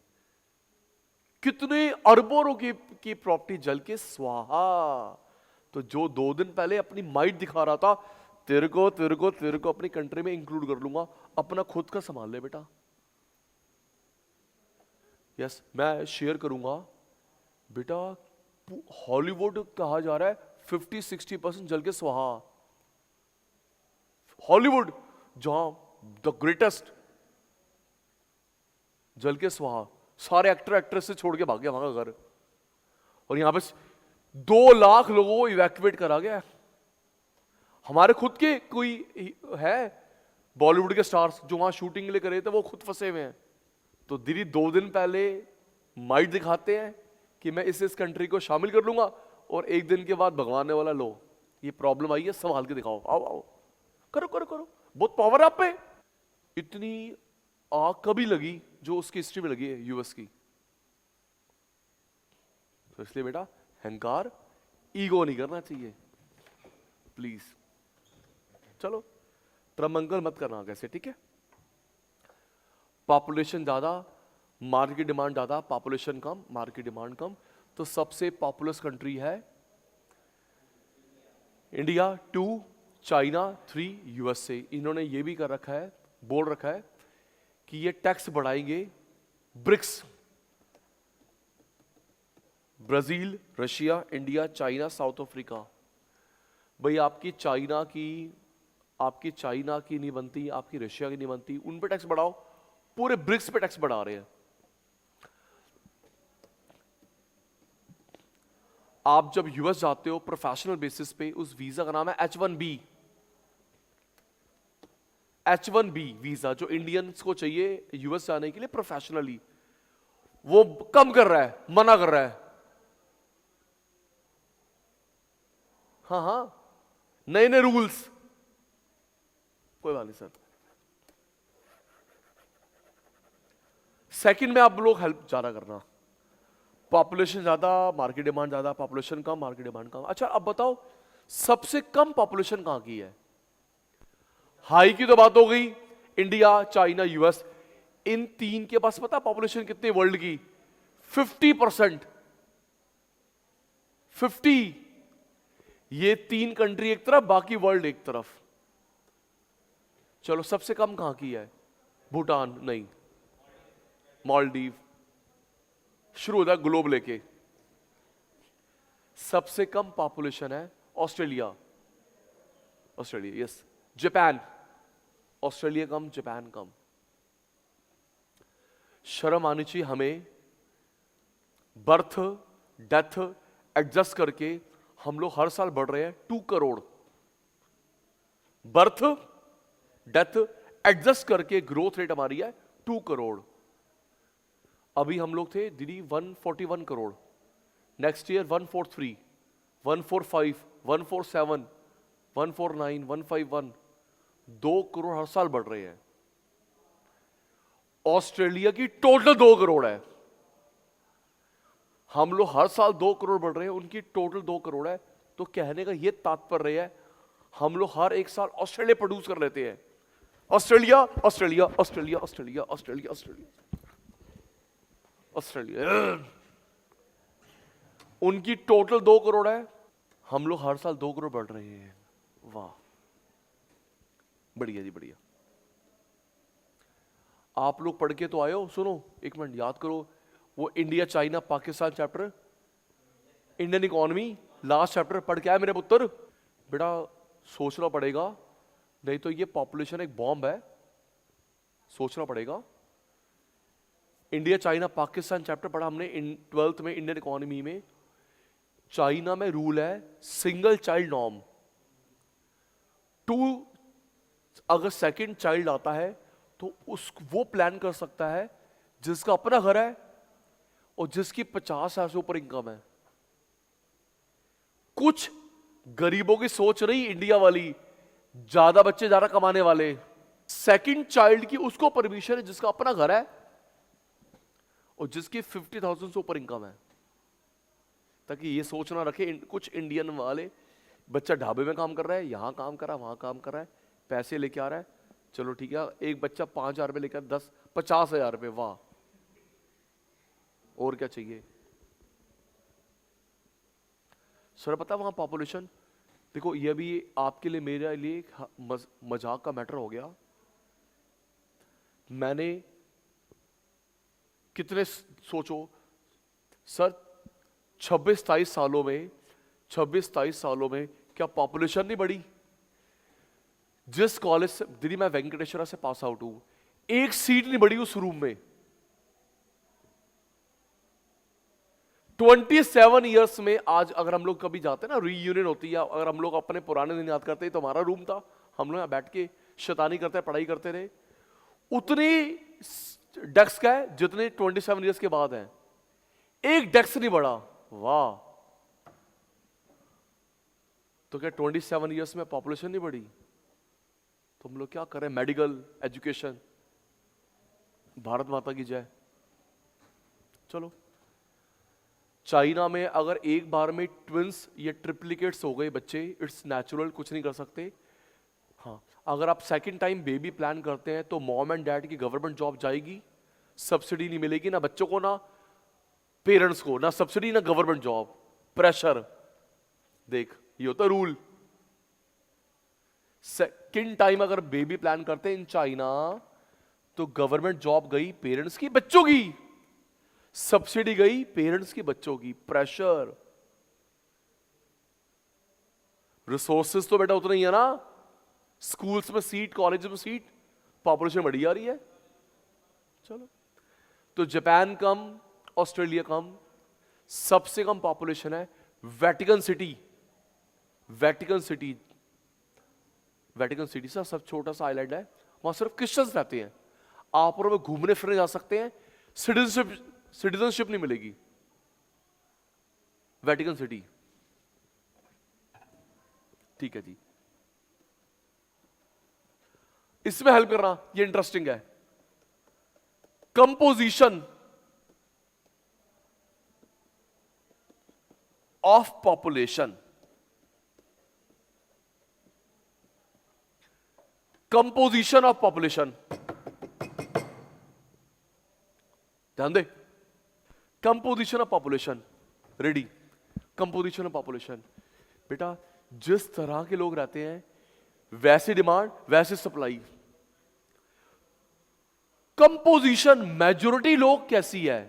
कितने अरबों की प्रॉपर्टी जल के स्वाहा। तो जो 2 दिन पहले अपनी माइट दिखा रहा था, तेरे को अपनी कंट्री में इंक्लूड कर लूंगा, अपना खुद का संभाल ले बेटा। यस, मैं शेयर करूंगा बेटा, हॉलीवुड कहा जा रहा है 50-60% जल के स्वाहा। हॉलीवुड जहां द ग्रेटेस्ट, जल के स्वाहा, सारे एक्टर एक्ट्रेस से छोड़ के भाग गया वहां का घर, और यहां पे 2 लाख लोगों को इवैक्यूएट करा गया। हमारे खुद के कोई है बॉलीवुड के स्टार्स जो वहां शूटिंग के लिए करे थे, वो खुद फंसे हुए हैं। तो दीदी 2 दिन पहले माइट दिखाते हैं कि मैं इस कंट्री को शामिल कर लूंगा, और 1 दिन के बाद भगवान ने वाला, लो ये प्रॉब्लम आई है, संभाल के दिखाओ, आओ आओ, करो करो करो, बहुत पावर आप पे। इतनी आग कभी लगी जो उसकी हिस्ट्री में लगी है यूएस की। तो इसलिए बेटा अहंकार, ईगो नहीं करना चाहिए प्लीज। चलो ट्रम्प अंकल मत करना कैसे, ठीक है। पॉपुलेशन ज्यादा, मार्केट डिमांड ज्यादा, पॉपुलेशन कम, मार्केट डिमांड कम। तो सबसे पॉपुलस कंट्री है इंडिया 2, चाइना 3, यूएसए। इन्होंने ये भी कर रखा है, बोल रखा है कि ये टैक्स बढ़ाएंगे BRICS, Brazil, Russia, India, China, South Africa. भाई आपकी चाइना की नहीं बनती, आपकी रशिया की नहीं बनती, उन पे टैक्स बढ़ाओ, पूरे ब्रिक्स पे टैक्स बढ़ा रहे हैं। आप जब यूएस जाते हो प्रोफेशनल बेसिस पे, उस वीजा का नाम है H1B। H1B वीजा जो इंडियंस को चाहिए यूएस जाने के लिए प्रोफेशनली, वो कम कर रहा है, मना कर रहा है। हाँ, नए नए रूल्स। कोई बात नहीं सर। सेकंड में आप लोग हेल्प ज्यादा करना, पॉपुलेशन ज्यादा मार्केट डिमांड ज्यादा, पॉपुलेशन कम मार्केट डिमांड कम। अच्छा अब बताओ सबसे कम पॉपुलेशन कहां की है? हाई की तो बात हो गई, इंडिया, चाइना, यूएस, इन तीन के पास पता पॉपुलेशन कितनी वर्ल्ड की? 50%। 50। ये तीन कंट्री एक तरफ, बाकी वर्ल्ड एक तरफ। चलो सबसे कम कहां की है? भूटान नहीं, मालदीव। शुरू होता है ग्लोब लेके। सबसे कम पॉपुलेशन है Australia. Australia yes. Japan. Australia कम, जापान कम। शर्म आनी चाहिए हमें, बर्थ डेथ एडजस्ट करके हम लोग हर साल बढ़ रहे हैं 2 करोड़। बर्थ डेथ एडजस्ट करके ग्रोथ रेट हमारी है 2 करोड़। अभी हम लोग थे दीदी 141 करोड़, नेक्स्ट ईयर 143, 145, 147, 149, 151, 2 करोड़ हर साल बढ़ रहे हैं। ऑस्ट्रेलिया की टोटल 2 करोड़ है, हम लोग हर साल 2 करोड़ बढ़ रहे हैं, उनकी टोटल 2 करोड़ है। तो कहने का यह तात्पर्य है हम लोग हर एक साल ऑस्ट्रेलिया प्रोड्यूस कर लेते हैं। Australia Australia Australia Australia Australia Australia Australia, उनकी टोटल 2 करोड़ है, हम लोग हर साल 2 करोड़ बढ़ रहे हैं। वाह, बढ़िया जी बढ़िया। आप लोग पढ़ के तो आए हो, सुनो एक मिनट याद करो, वो India China Pakistan chapter, Indian economy last chapter पढ़ के आए मेरे पुत्र? बेटा सोचना पड़ेगा, नहीं तो ये पॉपुलेशन एक बॉम्ब है, सोचना पड़ेगा। इंडिया चाइना पाकिस्तान चैप्टर पढ़ा हमने 12th में इंडियन इकोनॉमी में। चाइना में रूल है सिंगल चाइल्ड नॉर्म। 2 अगर सेकंड चाइल्ड आता है तो वो प्लान कर सकता है जिसका अपना घर है और जिसकी 50,000 से ऊपर इनकम है। कुछ गरीबों की सोच रही इंडिया वाली, ज्यादा बच्चे ज्यादा कमाने वाले। सेकंड चाइल्ड की उसको परमिशन है जिसका अपना घर है और जिसकी 50,000 से ऊपर इनकम है, ताकि ये सोच ना रखे कुछ इंडियन वाले बच्चा ढाबे में काम कर रहा है, यहां काम कर रहा है, वहां काम कर रहा है, पैसे लेके आ रहा है, चलो ठीक है, एक बच्चा 5,000 रुपये लेकर 50,000 रुपये, वाह, और क्या चाहिए। सर पता वहां पॉपुलेशन, देखो ये भी आपके लिए मेरे लिए मजाक का मैटर हो गया। मैंने कितने सोचो सर 26-27 सालों में क्या पॉपुलेशन नहीं बढ़ी? जिस कॉलेज से दीदी मैं वेंकटेश्वरा से पास आउट हूं, एक सीट नहीं बढ़ी उस रूम में। 27 इयर्स में आज अगर हम लोग कभी जाते हैं ना, रीयूनियन होती है, अगर हम लोग अपने पुराने दिन याद करते हैं तो हमारा रूम था, हम लोग यहां बैठ के शैतानी करते पढ़ाई करते रहे, उतनी डेस्क है जितने 27 इयर्स के बाद हैं, एक डेस्क नहीं बढ़ा। वाह, तो क्या 27 इयर्स में पॉपुलेशन नहीं बढ़ी? तो हम लोग क्या करें? मेडिकल एजुकेशन, भारत माता की जय। चलो चाइना में अगर एक बार में ट्विंस या ट्रिप्लिकेट्स हो गए बच्चे, इट्स नेचुरल, कुछ नहीं कर सकते। हाँ, अगर आप सेकंड टाइम बेबी प्लान करते हैं तो मॉम एंड डैड की गवर्नमेंट जॉब जाएगी, सब्सिडी नहीं मिलेगी ना बच्चों को ना पेरेंट्स को, ना सब्सिडी ना गवर्नमेंट जॉब, प्रेशर। देख ये होता रूल। सेकंड टाइम अगर बेबी प्लान करते हैं इन चाइना तो गवर्नमेंट जॉब गई पेरेंट्स की बच्चों की, सब्सिडी गई पेरेंट्स की बच्चों की, प्रेशर। रिसोर्सेज तो बेटा उतना ही है ना, स्कूल्स में सीट, कॉलेज में सीट, पॉपुलेशन बढ़ी जा रही है। चलो, तो जापान कम, ऑस्ट्रेलिया कम, सबसे कम पॉपुलेशन है Vatican city. Vatican city, Vatican city सा सब छोटा सा आइलैंड है, वहां सिर्फ क्रिश्चियंस रहते हैं। आप और में घूमने फिरने जा सकते हैं, सिटीजनशिप नहीं मिलेगी। वेटिकन सिटी, ठीक है जी। इसमें हेल्प करना, ये इंटरेस्टिंग है। Composition of population, composition of population, ध्यान दे। Composition of population, ready. Composition of population, बेटा जिस तरह के लोग रहते हैं वैसी डिमांड वैसे सप्लाई। कंपोजिशन, मेजॉरिटी लोग कैसी है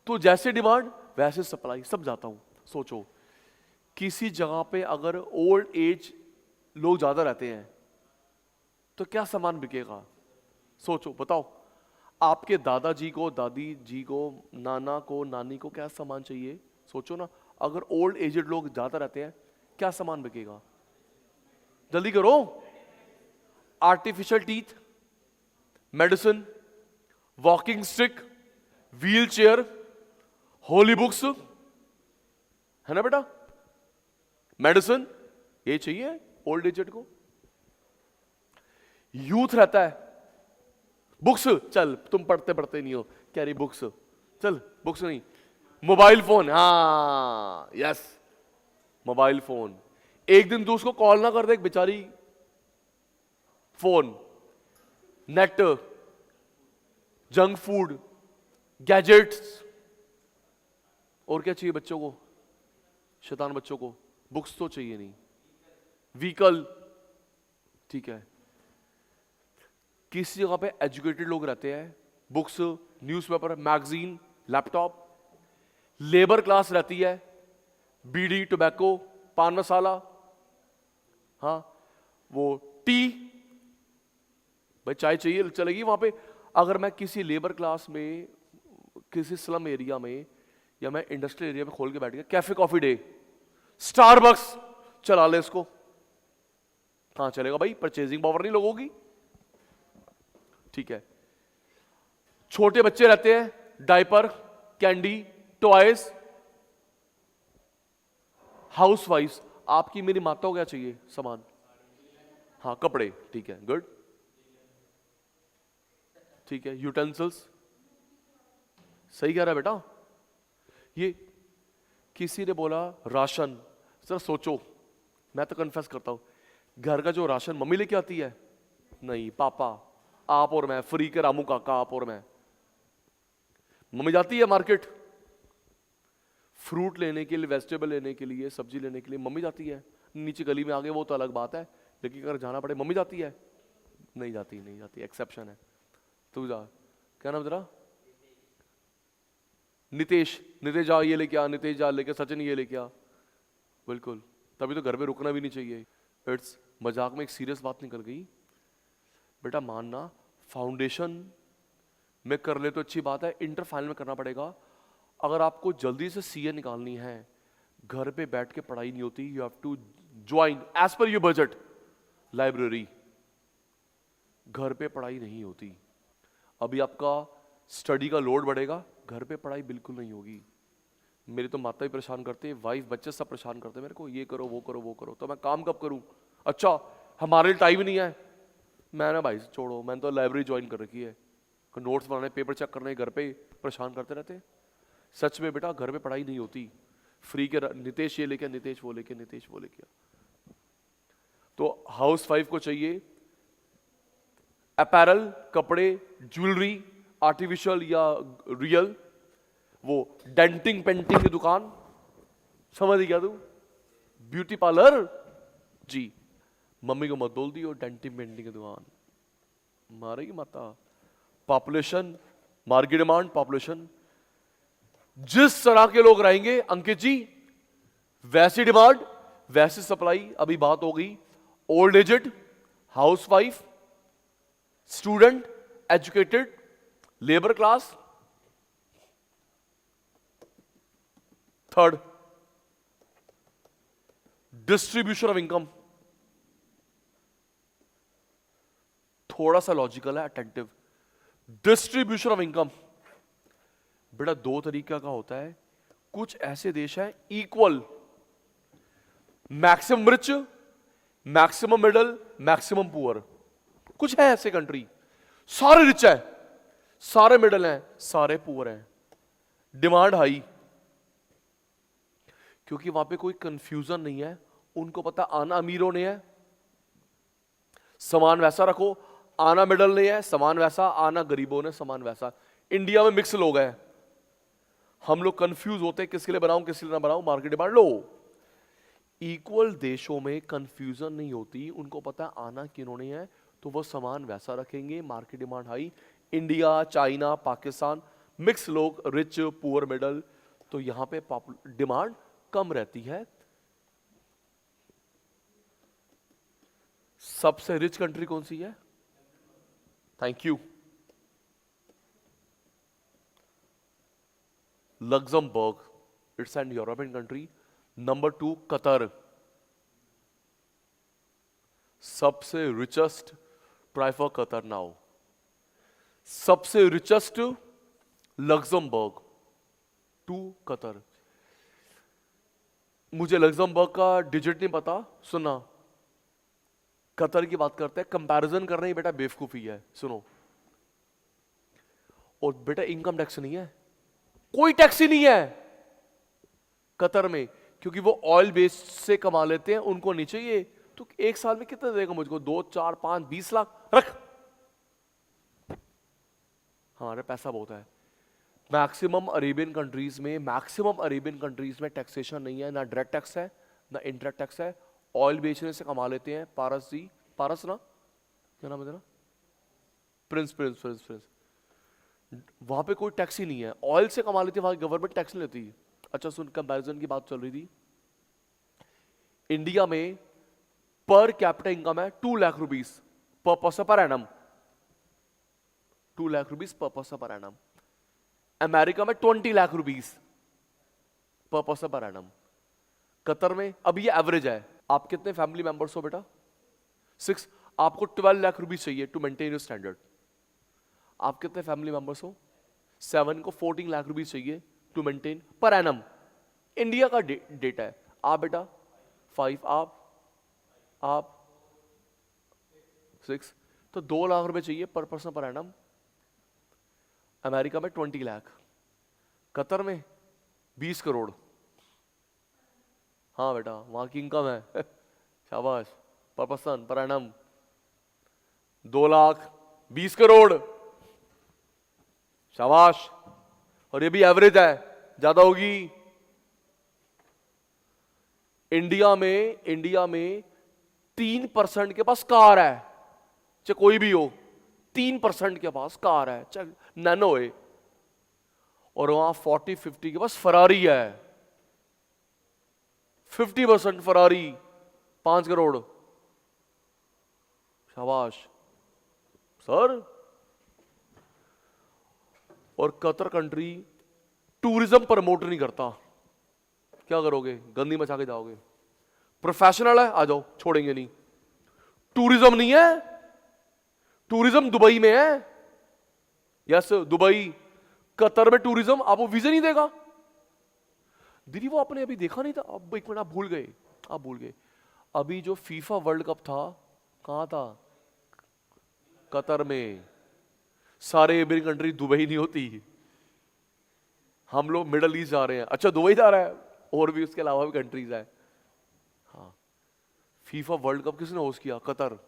तो जैसे डिमांड वैसे सप्लाई। सब जाता हूं, सोचो किसी जगह पे अगर ओल्ड एज लोग ज्यादा रहते हैं तो क्या सामान बिकेगा? सोचो, बताओ। आपके दादाजी को, दादी जी को, नाना को, नानी को क्या सामान चाहिए? सोचो ना, अगर ओल्ड एजेड लोग ज्यादा रहते हैं क्या सामान बिकेगा? जल्दी करो। Artificial teeth, medicine, walking stick, wheel chair, holy books, है ना बेटा? मेडिसिन ये चाहिए ओल्ड एजेड को। यूथ रहता है, बुक्स, चल तुम पढ़ते पढ़ते नहीं हो, क्या रही बुक्स, चल बुक्स नहीं, मोबाइल फोन, हाँ यस मोबाइल फोन। एक दिन तू उसको कॉल ना कर दे, बेचारी phone, net, junk food, gadgets. और क्या चाहिए बच्चों को, शैतान बच्चों को? बुक्स तो चाहिए नहीं, व्हीकल, ठीक है। किसी जगह पे एजुकेटेड लोग रहते हैं, books, newspaper, magazine, laptop. Labour class रहती है, बीड़ी, टोबैको, पान मसाला, हाँ वो टी, भाई चाय चाहिए चलेगी वहां पे। अगर मैं किसी लेबर क्लास में, किसी स्लम एरिया में या मैं इंडस्ट्रियल एरिया में खोल के बैठ गया, कैफे कॉफी डे, स्टारबक्स, चला ले इसको, कहां चलेगा भाई? परचेजिंग पावर नहीं लोगों की, ठीक है। छोटे बच्चे रहते हैं, डायपर, कैंडी, टॉयज, हाउसवाइफ। आपकी मेरी माता को क्या चाहिए सामान? हाँ कपड़े, ठीक है, गुड, ठीक है। यूटेंसिल्स, सही कह रहा है बेटा। ये किसी ने बोला राशन, सर सोचो, मैं तो कन्फेस करता हूं, घर का जो राशन मम्मी लेके आती है? नहीं, पापा, आप और मैं, फ्री के रामू काका, आप और मैं। मम्मी जाती है मार्केट, फ्रूट लेने के लिए, वेजिटेबल लेने के लिए, सब्जी लेने के लिए मम्मी जाती है। नीचे गली में आ गए वो तो अलग बात है, लेकिन अगर जाना पड़े मम्मी जाती है? नहीं जाती, नहीं जाती, एक्सेप्शन है। तू जा, क्या नाम तेरा? नितेश, नितेश जा ये लेके आ, नितेश जा लेके, सचिन ये लेके आ। बिल्कुल, तभी तो घर पे रुकना भी नहीं चाहिए। इट्स मजाक में एक सीरियस बात निकल गई बेटा। मानना फाउंडेशन में कर ले तो अच्छी बात है, इंटर फाइनल में करना पड़ेगा। अगर आपको जल्दी से सीए निकालनी है, घर पे बैठ के पढ़ाई नहीं होती, you have to join as per your budget library. घर पे पढ़ाई नहीं होती। अभी आपका स्टडी का लोड बढ़ेगा, घर पे पढ़ाई बिल्कुल नहीं होगी। मेरे तो माता भी परेशान करते हैं, वाइफ, बच्चे सब परेशान करते हैं मेरे को, ये करो वो करो वो करो, तो मैं काम कब करूं? अच्छा हमारे लिए टाइम नहीं है। मैंने भाई छोड़ो, मैंने तो लाइब्रेरी ज्वाइन कर रखी है, नोट्स बनाने, पेपर चेक करने, घर पे परेशान करते रहते हैं। सच में बेटा घर पे पढ़ाई नहीं होती। फ्री के नितेश ये लेके, नितेश वो लेके, नितेश वो लेके। तो हाउस वाइफ को चाहिए अपैरल, कपड़े, ज्वेलरी, आर्टिफिशियल या रियल, वो डेंटिंग पेंटिंग की दुकान, समझ गया तू? ब्यूटी पार्लर जी। मम्मी को मत बोल दियो डेंटिंग पेंटिंग की दुकान, मारेगी माता। Population, market demand, population. जिस तरह के लोग रहेंगे अंकित जी, वैसी डिमांड वैसी सप्लाई। अभी बात हो गई old aged, housewife, student, educated, labour class. Third, distribution of income. थोड़ा सा लॉजिकल है, अटेंटिव। डिस्ट्रीब्यूशन ऑफ इनकम बेटा दो तरीका का होता है। कुछ ऐसे देश हैं equal, maximum rich, maximum middle, maximum poor. कुछ है ऐसे कंट्री, सारे रिच हैं, सारे मिडल हैं, सारे पुअर हैं, डिमांड हाई, क्योंकि वहां पे कोई कंफ्यूजन नहीं है। उनको पता आना अमीरों ने है, सामान वैसा रखो। आना मिडल ने है, सामान वैसा। आना गरीबों ने, सामान वैसा। इंडिया में मिक्स लोग हैं, हम लोग कंफ्यूज होते हैं किसके लिए बनाऊं किसके लिए ना बनाऊं। मार्केट डिमांड लो। इक्वल देशों में कंफ्यूजन नहीं होती, उनको पता आना किन्होंने है, तो वो सामान वैसा रखेंगे। Market demand high. India, China, Pakistan, mix लोग, रिच, पुअर, मिडल, तो यहां पे डिमांड कम रहती है। सबसे रिच कंट्री कौन सी है? Thank you, Luxembourg. It's an European country. Number 2 Qatar, सबसे richest. Try for Qatar now. सबसे रिचेस्ट लग्जमबर्ग, 2 कतर। मुझे लग्जमबर्ग का डिजिट नहीं पता, सुना। कतर की बात करते हैं, कंपैरिजन कर रहे हैं बेटा, बेवकूफी है। सुनो, और बेटा इनकम टैक्स नहीं है, कोई टैक्स ही नहीं है कतर में, क्योंकि वो ऑयल बेस से कमा लेते हैं, उनको नहीं चाहिए। तो एक साल में कितना देगा मुझको? 2, 4, 5, 20 लाख रख। हमारे पैसा बहुत है। मैक्सिमम अरेबियन कंट्रीज में टैक्सेशन नहीं है, ना डायरेक्ट टैक्स है ना इनडायरेक्ट टैक्स है। ऑयल बेचने से कमा लेते हैं। पारस जी, पारस ना, क्या नाम है तेरा? Prince Prince Prince Prince. वहां पे कोई टैक्स ही नहीं है, ऑयल से कमा लेते हैं, वहां गवर्नमेंट टैक्स नहीं लेती। अच्छा सुन, कंपैरिजन की बात चल रही थी। इंडिया में पर कैपिटा इनकम है 2 लाख रुपीस पर person per annum. 2 lakh rupees पर पर्सन पर एनम। अमेरिका में 20 लाख रुपीस पर पर्सन पर एनम। कतर में, अब ये एवरेज है। आप कितने फैमिली मेंबर्स हो बेटा? 6। आपको 12 लाख रुपीस चाहिए टू मेंटेन योर स्टैंडर्ड। आप कितने फैमिली मेंबर्स हो? 7 को 14 लाख रुपीस चाहिए to maintain per annum. India का डेटा है। आप बेटा 5, आप 6, तो 2 लाख रुपए चाहिए पर पर्सन पर एनम। अमेरिका में 20 लाख, कतर में 20 करोड़। हाँ बेटा, वहां की इनकम है शाबाश, पर person per annum 2 lakh 20 crore, शाबाश। और ये भी एवरेज है, ज्यादा होगी। इंडिया में 3% के पास कार है, चाहे कोई भी हो, 3% के पास कार है, चाहे नैनो है। और वहां 40-50 के पास फरारी है। 50% फरारी, 5 करोड़, शाबाश सर। और कतर कंट्री टूरिज्म प्रमोट नहीं करता। क्या करोगे? गंदी मचा के जाओगे। प्रोफेशनल है, आ जाओ, छोड़ेंगे नहीं। टूरिज्म नहीं है, टूरिज्म दुबई में है। यस, दुबई, कतर में टूरिज्म आपको वीजा नहीं देगा। दीदी वो आपने अभी देखा नहीं था? अब एक मिनट, आप भूल गए। अभी जो फीफा वर्ल्ड कप था, कहां था? कतर में। सारे अरबियन कंट्री दुबई नहीं होती, हम लोग मिडल ईस्ट जा रहे हैं। अच्छा दुबई जा रहा है, और भी उसके अलावा भी कंट्रीज है। हाँ, फीफा वर्ल्ड कप किसने होस्ट किया? कतर।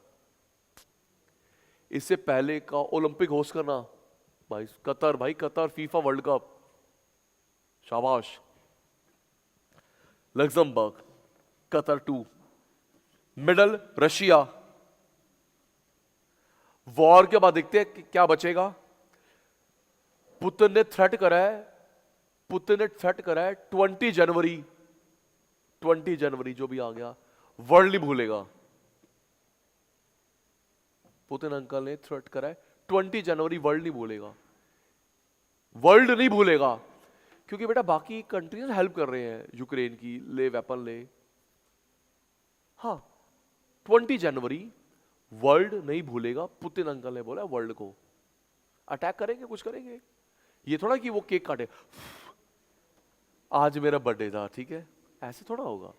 इससे पहले का ओलंपिक होस्ट करना भाई कतर, भाई कतर, फीफा वर्ल्ड कप, शाबाश। Luxembourg, Qatar 2, middle Russia. War के बाद देखते हैं कि क्या बचेगा। पुतिन ने थ्रेट करा है, पुतिन ने थ्रेट करा है 20 जनवरी, 20 जनवरी जो भी आ गया वर्ल्ड नहीं भूलेगा। पुतिन अंकल ने थ्रेट करा है 20 जनवरी वर्ल्ड नहीं भूलेगा, वर्ल्ड नहीं भूलेगा, क्योंकि बेटा बाकी कंट्रीज हेल्प कर रहे हैं यूक्रेन की, ले वेपन ले। हाँ 20 जनवरी वर्ल्ड नहीं भूलेगा, पुतिन अंकल ने बोला वर्ल्ड को अटैक करेंगे, कुछ करेंगे। ये थोड़ा कि वो केक काटे, आज मेरा बर्थडे था ठीक है, ऐसे थोड़ा होगा।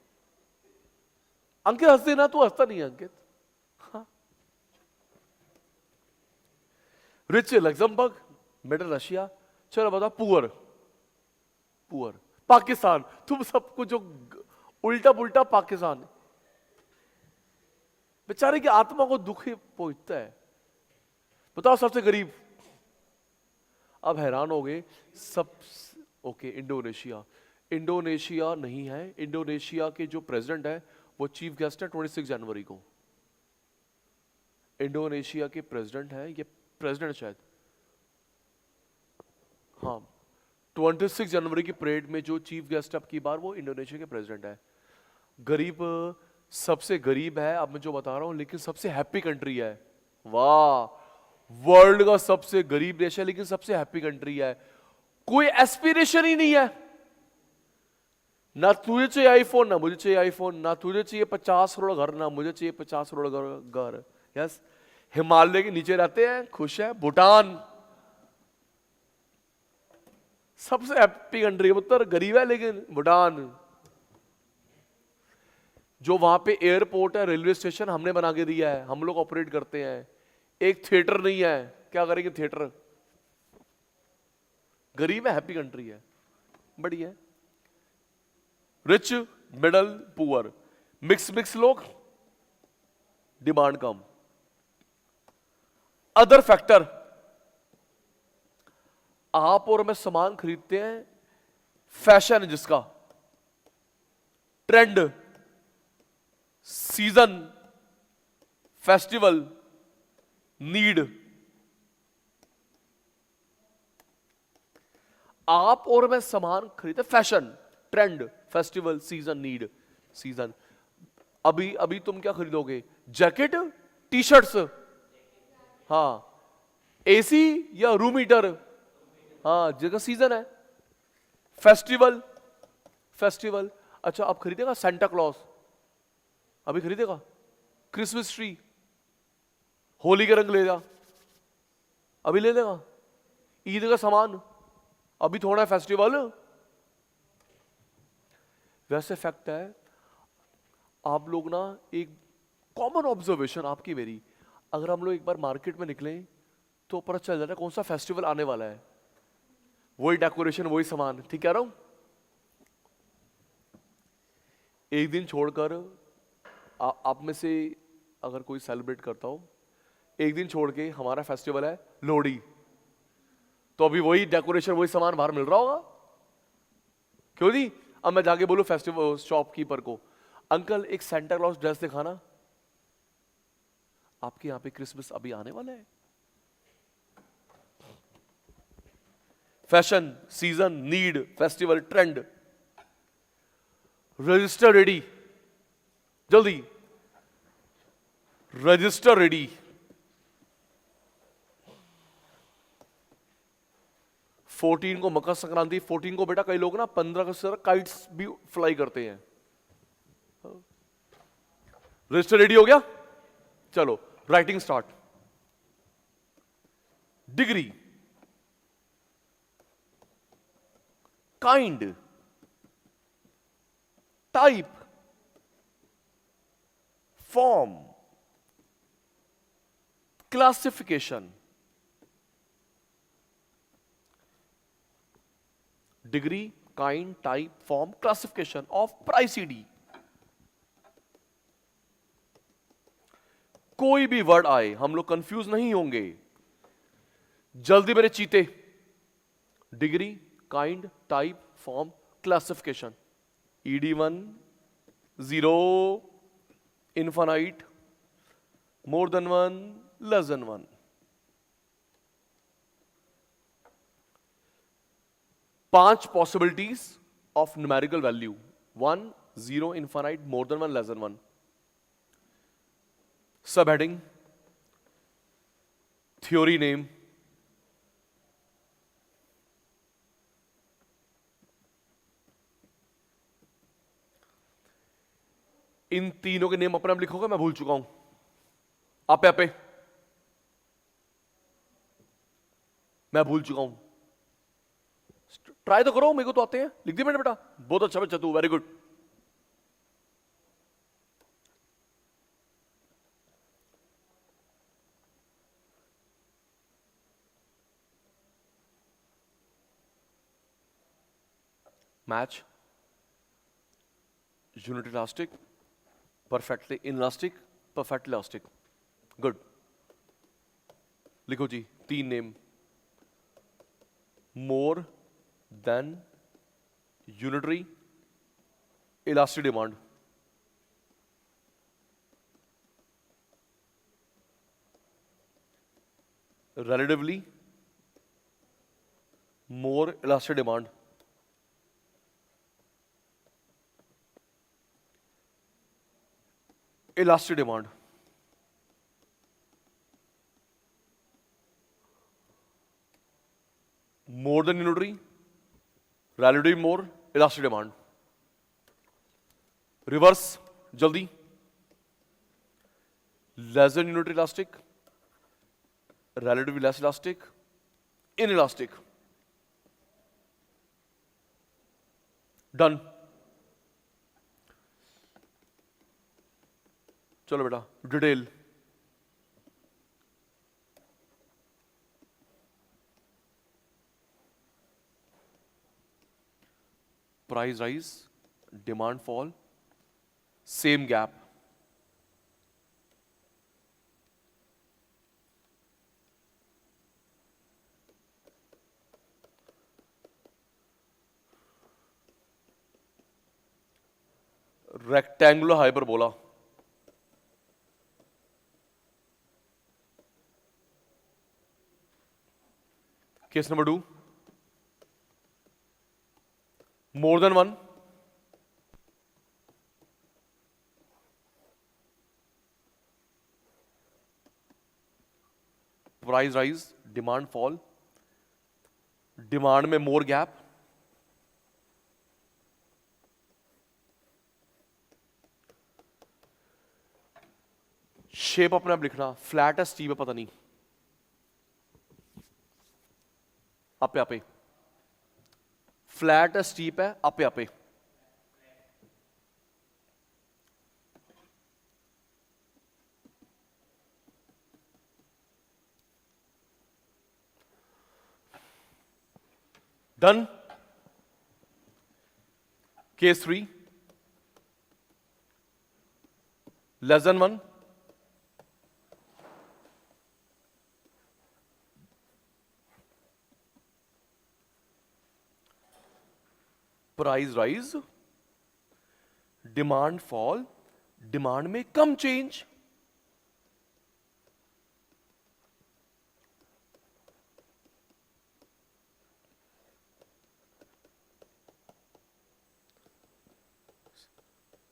अंकित हंस देना, तू हंसता नहीं है अंकित। हाँ। रिच लग्जमबर्ग, मिडिल रशिया, चलो बताओ पुअर, पुअर पाकिस्तान। तुम सब कुछ जो उल्टा पुल्टा पाकिस्तान, बेचारे की आत्मा को दुख ही पहुंचता है। बताओ सबसे गरीब, अब हैरान हो गए सब। ओके इंडोनेशिया, इंडोनेशिया नहीं है, इंडोनेशिया के जो प्रेसिडेंट है वो चीफ गेस्ट है 26 जनवरी को। इंडोनेशिया के प्रेसिडेंट है, ये प्रेसिडेंट शायद, हाँ 26 जनवरी की परेड में जो चीफ गेस्ट अब की बार वो इंडोनेशिया के प्रेसिडेंट है। गरीब, सबसे गरीब है अब मैं जो बता रहा हूं, लेकिन सबसे हैप्पी कंट्री है। वाह, वर्ल्ड का सबसे गरीब देश है लेकिन सबसे हैप्पी कंट्री है। कोई एस्पिरेशन ही नहीं है, ना तुझे चाहिए आईफोन ना मुझे चाहिए आईफोन, ना तुझे चाहिए 50 करोड़ घर ना मुझे चाहिए 50 करोड़ घर। यस, हिमालय के नीचे रहते हैं, खुश है। भूटान सबसे हैप्पी कंट्री, उत्तर गरीब है लेकिन भूटान। जो वहां पे एयरपोर्ट है, रेलवे स्टेशन हमने बना के दिया है, हम लोग ऑपरेट करते हैं। एक थिएटर नहीं है, क्या करेंगे थिएटर। गरीब है, हैप्पी कंट्री है, बढ़िया है। Rich, middle, poor, mix mix लोग, डिमांड कम। अदर फैक्टर, आप और मैं सामान खरीदते हैं, फैशन है जिसका, ट्रेंड, सीजन, फेस्टिवल, नीड। आप और मैं सामान खरीदते, fashion, trend, festival, season, need. Season, अभी अभी तुम क्या खरीदोगे, जैकेट, टी शर्ट्स, हाँ, एसी या रूम हीटर, हाँ जगह सीजन है। फेस्टिवल, फेस्टिवल, अच्छा अब खरीदेगा सेंटा क्लॉज, अभी खरीदेगा क्रिसमस ट्री, होली के रंग ले जा, अभी ले लेगा। ईद का सामान अभी थोड़ा है, फेस्टिवल। वैसे फैक्ट है, आप लोग ना, एक कॉमन ऑब्जर्वेशन आपकी मेरी, अगर हम लोग एक बार मार्केट में निकले तो पता चल जाता है कौन सा फेस्टिवल आने वाला है, वही डेकोरेशन वही सामान। ठीक कह रहा हूं। एक दिन छोड़कर आप में से अगर कोई सेलिब्रेट करता हो, एक दिन छोड़ के हमारा फेस्टिवल है लोहड़ी, तो अभी वही डेकोरेशन वही सामान बाहर मिल रहा होगा, क्यों नहीं। अब मैं जाके बोलूं फेस्टिवल शॉपकीपर को, अंकल एक सेंटा क्लॉज ड्रेस दिखाना, आपके यहां पे क्रिसमस अभी आने वाला है। Fashion, season, need, festival, trend. Register ready, जल्दी रजिस्टर रेडी। 14 को मकर संक्रांति, 14 को बेटा कई लोग ना 15 अगस्त काइट्स भी फ्लाई करते हैं। रजिस्टर रेडी हो गया, चलो writing start. Degree, kind, type, form, classification. Degree, kind, type, form, classification of price ED. कोई भी वर्ड आए हम लोग कंफ्यूज नहीं होंगे, जल्दी मेरे चीते। Degree, kind, type, form, classification. ED1, 0, infinite, more than 1, less than 1। 5 possibilities of numerical value, 1, 0, infinite, more than 1, less than 1. सब हेडिंग, थ्योरी नेम, इन तीनों के नेम अपने आप लिखोगे, मैं भूल चुका हूं. आपे आपे मैं भूल चुका हूं. ट्राई तो करो, मेरे को तो आते हैं. लिख दिया मैंने बेटा, बहुत अच्छा बच्चा तू, very good. Match, unit elastic, perfectly inelastic, perfect elastic. Good. लिखो जी 3 नेम. मोर than unitary elastic demand. relatively more elastic demand. Elastic demand. More than unitary, relatively more elastic demand. Reverse, jaldi. Less than unitary elastic, relatively less elastic, inelastic. Done. चलो बेटा detail. Price rise, demand fall, same gap. Rectangular hyperbola. Case number 2, मोर than 1, price rise, demand fall, demand में मोर gap. Shape अपने आप लिखना, flat है steep है पता नहीं. आपे आपे फ्लैट है स्टीप है, आपे आपे. Done. Case 3, less than 1, price rise, demand fall, demand में कम चेंज.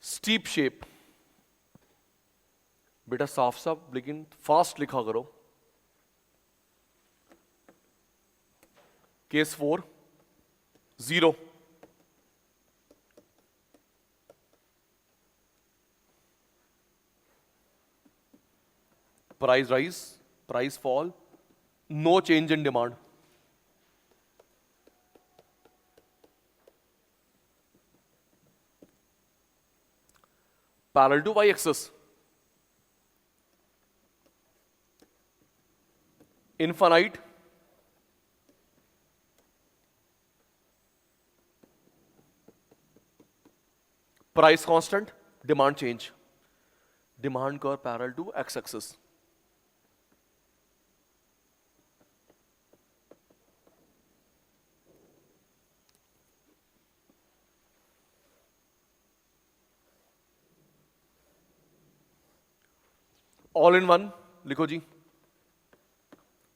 Steep shape. बेटा साफ साफ लेकिन फास्ट लिखा करो. Case 4, 0, price rise, price fall, no change in demand. Parallel to Y axis, infinite, price constant, demand change. Demand curve parallel to X axis. All in one लिखो जी.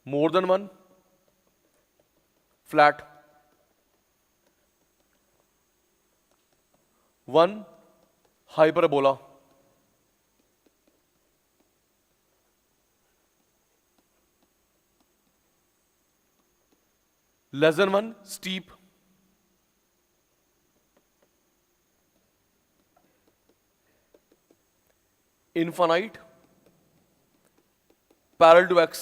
More than 1, flat. 1 hyperbola, less than 1 steep, infinite parallel to x,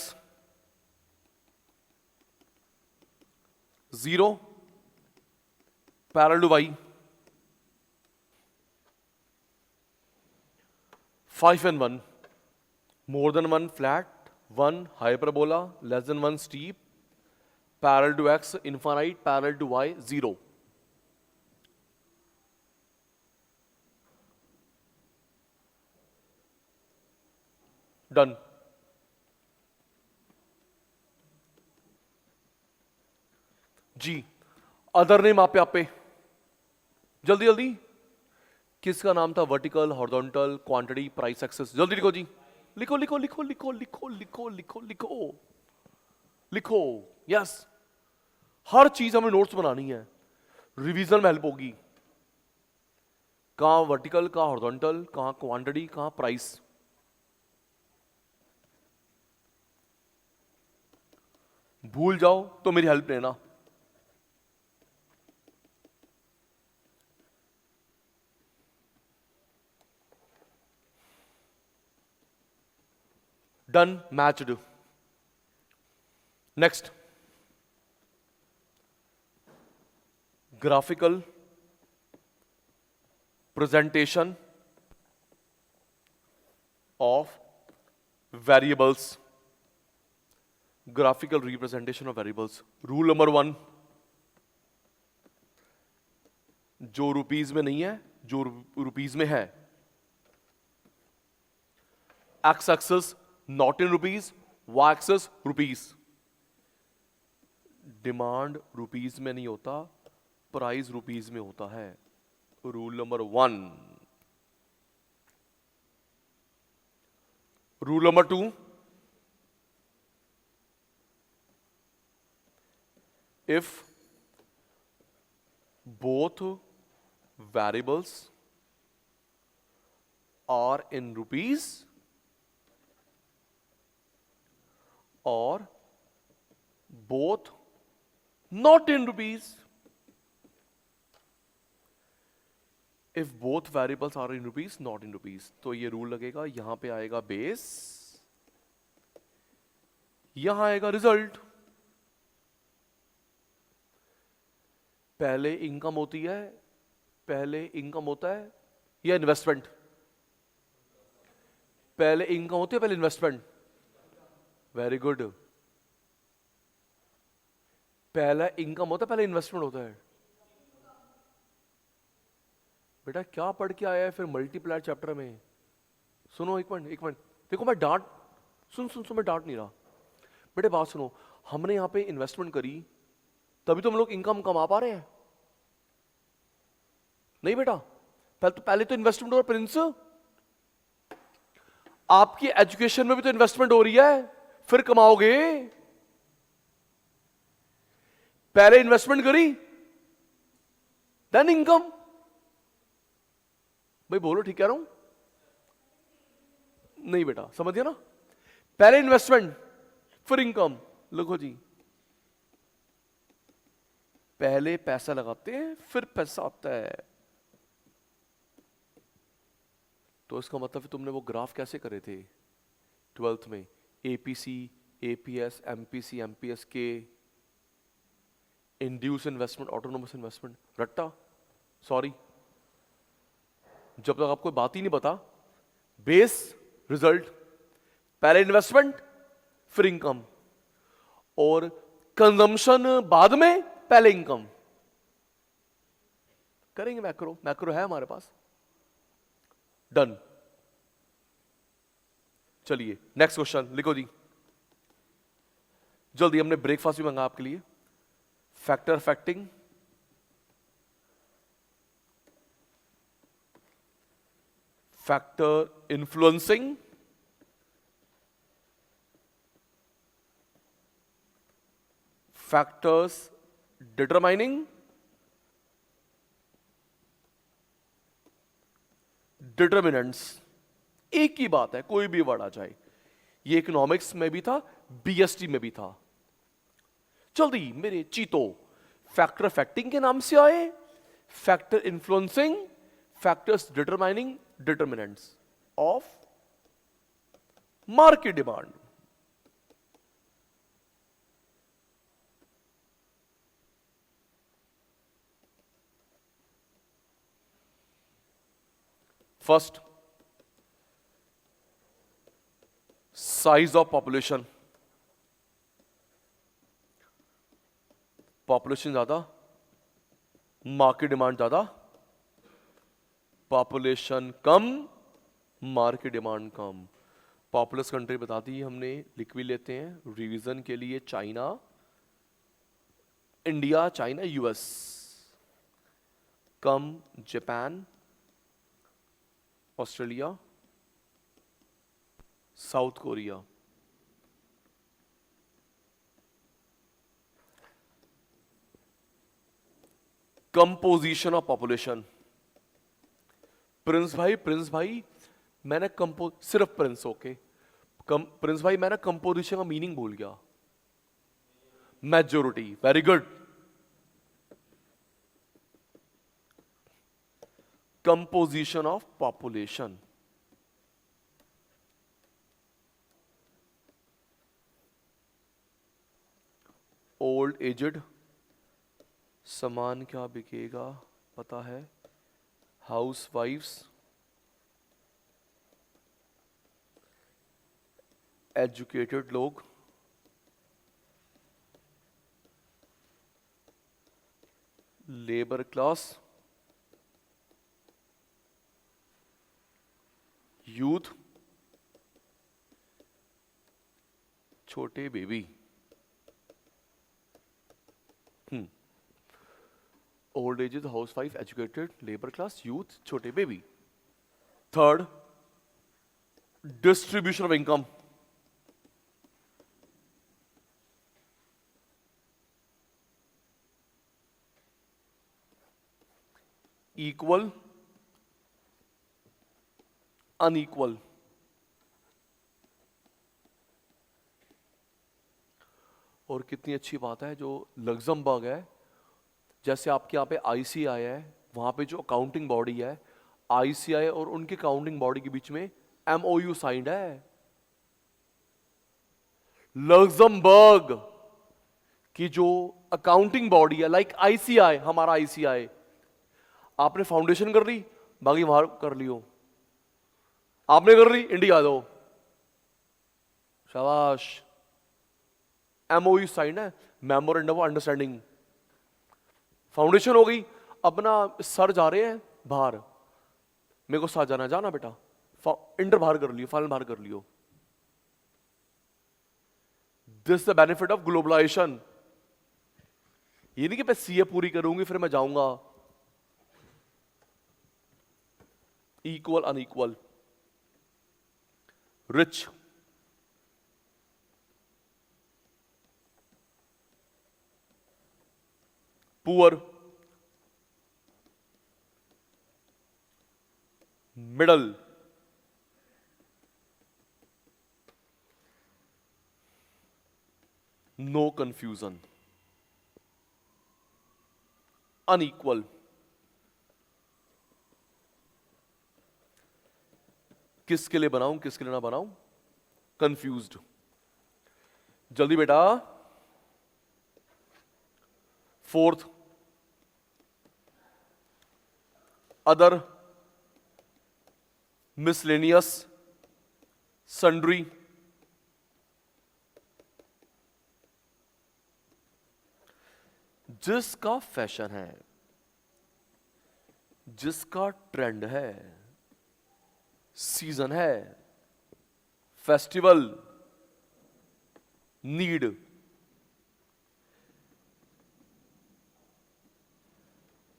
0 parallel to y, 5 and 1, more than 1 flat, 1 hyperbola, less than 1 steep, parallel to x, infinite parallel to y, 0. Done. जी other name आप पे जल्दी जल्दी, किसका नाम था? Vertical, horizontal, quantity, price axes, जल्दी लिखो जी, लिखो लिखो लिखो लिखो लिखो लिखो लिखो लिखो लिखो। यस, हर चीज हमें नोट्स बनानी है, रिवीजन में हेल्प होगी। कहां वर्टिकल, कहां हॉरिजॉन्टल, कहां क्वांटिटी, कहां प्राइस। भूल जाओ तो मेरी हेल्प लेना। Done, matched. Next, graphical presentation of variables, graphical representation of variables। Rule number 1, जो रुपीज में नहीं है, जो रुपीज में है, X axes not in rupees, Y axes rupees. Demand rupees में नहीं होता, प्राइस रुपीज में होता है। Rule number 1। Rule number 2, if both variables are in rupees or both not in rupees, if both variables are in rupees not in rupees, तो ये rule लगेगा, यहां पे आएगा बेस, यहां आएगा रिजल्ट। पहले इनकम होती है, पहले इनकम होता है या इन्वेस्टमेंट? पहले इनकम होती है, पहले इन्वेस्टमेंट। Very good. पहला इनकम होता है, पहले इन्वेस्टमेंट होता है। बेटा क्या पढ़ के आया है फिर मल्टीप्लायर चैप्टर में? सुनो एक मिनट, देखो मैं डांट सुन मैं डांट नहीं रहा। बेटे बात सुनो, हमने यहां पे इन्वेस्टमेंट करी तभी तो हम लोग इनकम कमा पा रहे हैं। नहीं बेटा, पहले तो इन्वेस्टमेंट हो रहा है प्रिंस, आपकी एजुकेशन में भी तो इन्वेस्टमेंट हो रही है, फिर कमाओगे। पहले इन्वेस्टमेंट करी देन इनकम। भाई बोलो ठीक कह रहा हूं? नहीं बेटा, समझ गया ना? पहले इन्वेस्टमेंट फिर इनकम। लिखो जी, पहले पैसा लगाते हैं फिर पैसा आता है। तो इसका मतलब तुमने वो ग्राफ कैसे करे थे 12th में? एपीसी, एपीएस, एमपीसी, एमपीएस के, इंड्यूस इन्वेस्टमेंट, ऑटोनोमस इन्वेस्टमेंट, रट्टा। सॉरी, जब तक आपको बात ही नहीं पता, बेस रिजल्ट, पहले इन्वेस्टमेंट फिर इनकम, और कंजम्पशन बाद में, पहले इनकम। करेंगे मैक्रो है हमारे पास। डन। चलिए नेक्स्ट क्वेश्चन लिखो जी जल्दी, हमने ब्रेकफास्ट भी मंगा आपके लिए। Factor affecting factor influencing, factors determining, determinants, एक ही बात है, कोई भी वर्ड आ जाए। ये इकोनॉमिक्स में भी था, बीएसटी में भी था। जल्दी मेरे चीतो, फैक्टर अफेक्टिंग के नाम से आए, factor influencing, factors determining, determinants of market demand. First, size of population. Population ज्यादा, मार्केट डिमांड ज्यादा, पॉपुलेशन कम, मार्केट डिमांड कम। पॉपुलस कंट्री बता दी हमने, लिख भी लेते हैं रिवीजन के लिए। China, India, China, US. Come Japan, Australia, south Korea. Composition of population. Prince भाई मैंने सिर्फ प्रिंस, ओके प्रिंस भाई मैंने कंपोजिशन का मीनिंग भूल गया। Majority, very good. Composition of population. Old aged, सामान क्या बिकेगा पता है, हाउस वाइफ्स, एजुकेटेड लोग, लेबर क्लास, यूथ, छोटे baby. Old age, housewife, educated, labour class, youth, छोटे baby. Third, distribution of income. Equal, unequal. और कितनी अच्छी बात है जो लग्जमबर्ग है, जैसे आपके यहाँ पे आईसीआई है, वहां पे जो अकाउंटिंग बॉडी है, आईसीआई और उनके अकाउंटिंग बॉडी के बीच में एमओयू साइंड है। लग्जमबर्ग की जो अकाउंटिंग बॉडी है, लाइक आईसीआई, हमारा आईसीआई, आपने फाउंडेशन कर ली, बाकी बाहर कर लियो, आपने कर ली, इंडिया दो, शाबाश। एमओयू साइंड है, मेमोरेंडम ऑफ अंडरस्टैंडिंग। फाउंडेशन हो गई, अपना सर जा रहे हैं बाहर, मेरे को साथ जाना, जाना बेटा, इंटर बाहर कर लियो, फाइनल बाहर कर लियो। This the benefit of globalisation. ये नहीं कि मैं सीए पूरी करूंगी फिर मैं जाऊंगा। Equal, unequal. Rich, poor, middle, no confusion. Unequal, किसके लिए बनाऊं किसके लिए ना बनाऊं, कंफ्यूज्ड। जल्दी बेटा। Fourth, other, miscellaneous, sundry. जिसका फैशन है, जिसका ट्रेंड है, सीजन है, फेस्टिवल, नीड।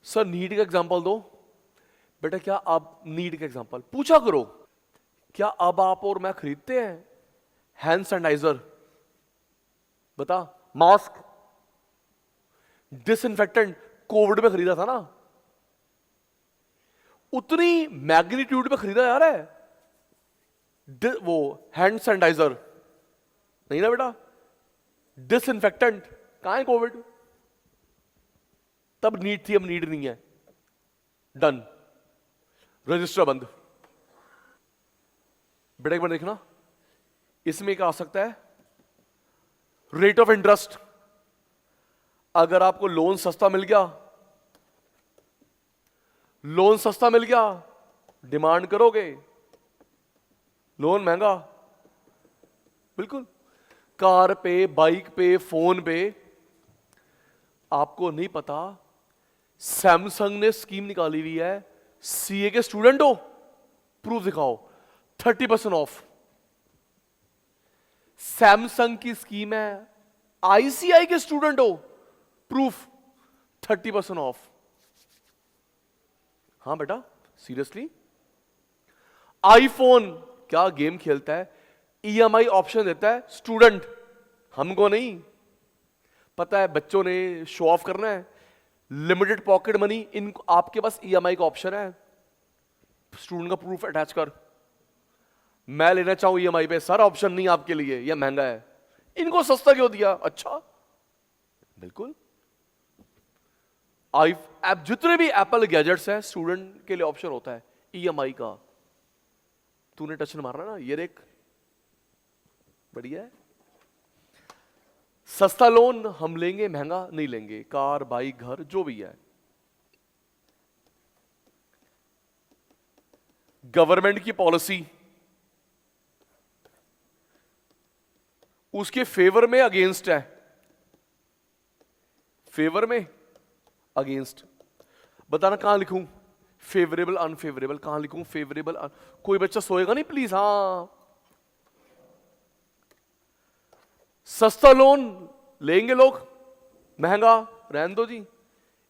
सर नीड का एग्जांपल दो। बेटा क्या आप नीड का एग्जांपल पूछा करो। क्या अब आप और मैं खरीदते हैं हैंड सैनिटाइजर, बता, मास्क, डिसइंफेक्टेंट, कोविड में खरीदा था ना, उतनी मैग्नीट्यूड में खरीदा जा रहा है वो हैंड सैनिटाइजर, नहीं ना बेटा, डिसइंफेक्टेंट। कहां है कोविड? तब नीड थी, अब नीड नहीं है। डन, रजिस्टर बंद। बेटा एक बार देखना, इसमें क्या आ सकता है? Rate of interest. अगर आपको लोन सस्ता मिल गया, लोन सस्ता मिल गया, डिमांड करोगे। लोन महंगा, बिल्कुल। कार पे, बाइक पे, फोन पे। आपको नहीं पता सैमसंग ने स्कीम निकाली हुई है, सीए के स्टूडेंट हो, प्रूफ दिखाओ, 30% ऑफ। सैमसंग की स्कीम है, आईसीआई के स्टूडेंट हो, प्रूफ 30% ऑफ। हाँ बेटा, सीरियसली। आईफोन क्या गेम खेलता है, ईएमआई ऑप्शन देता है स्टूडेंट, हमको नहीं पता है, बच्चों ने शो ऑफ करना है, लिमिटेड पॉकेट मनी। इन आपके पास ईएमआई का ऑप्शन है, स्टूडेंट का प्रूफ अटैच कर। मैं लेना चाहूं ईएमआई पे, सारा ऑप्शन नहीं आपके लिए, यह महंगा है, इनको सस्ता क्यों दिया? अच्छा, बिल्कुल। ऐप जितने भी एप्पल गैजेट्स हैं, स्टूडेंट के लिए ऑप्शन होता है ईएमआई का। तूने टच मारना ना, ये देख, बढ़िया है। सस्ता लोन हम लेंगे, महंगा नहीं लेंगे। कार, बाइक, घर, जो भी है। गवर्नमेंट की पॉलिसी उसके फेवर में, अगेंस्ट है? फेवर में, अगेंस्ट। बताना कहां लिखूं, फेवरेबल, अनफेवरेबल, कहां लिखूं? फेवरेबल, कोई बच्चा सोएगा नहीं प्लीज। हां, सस्ता लोन लेंगे लोग, महंगा रहने दो जी,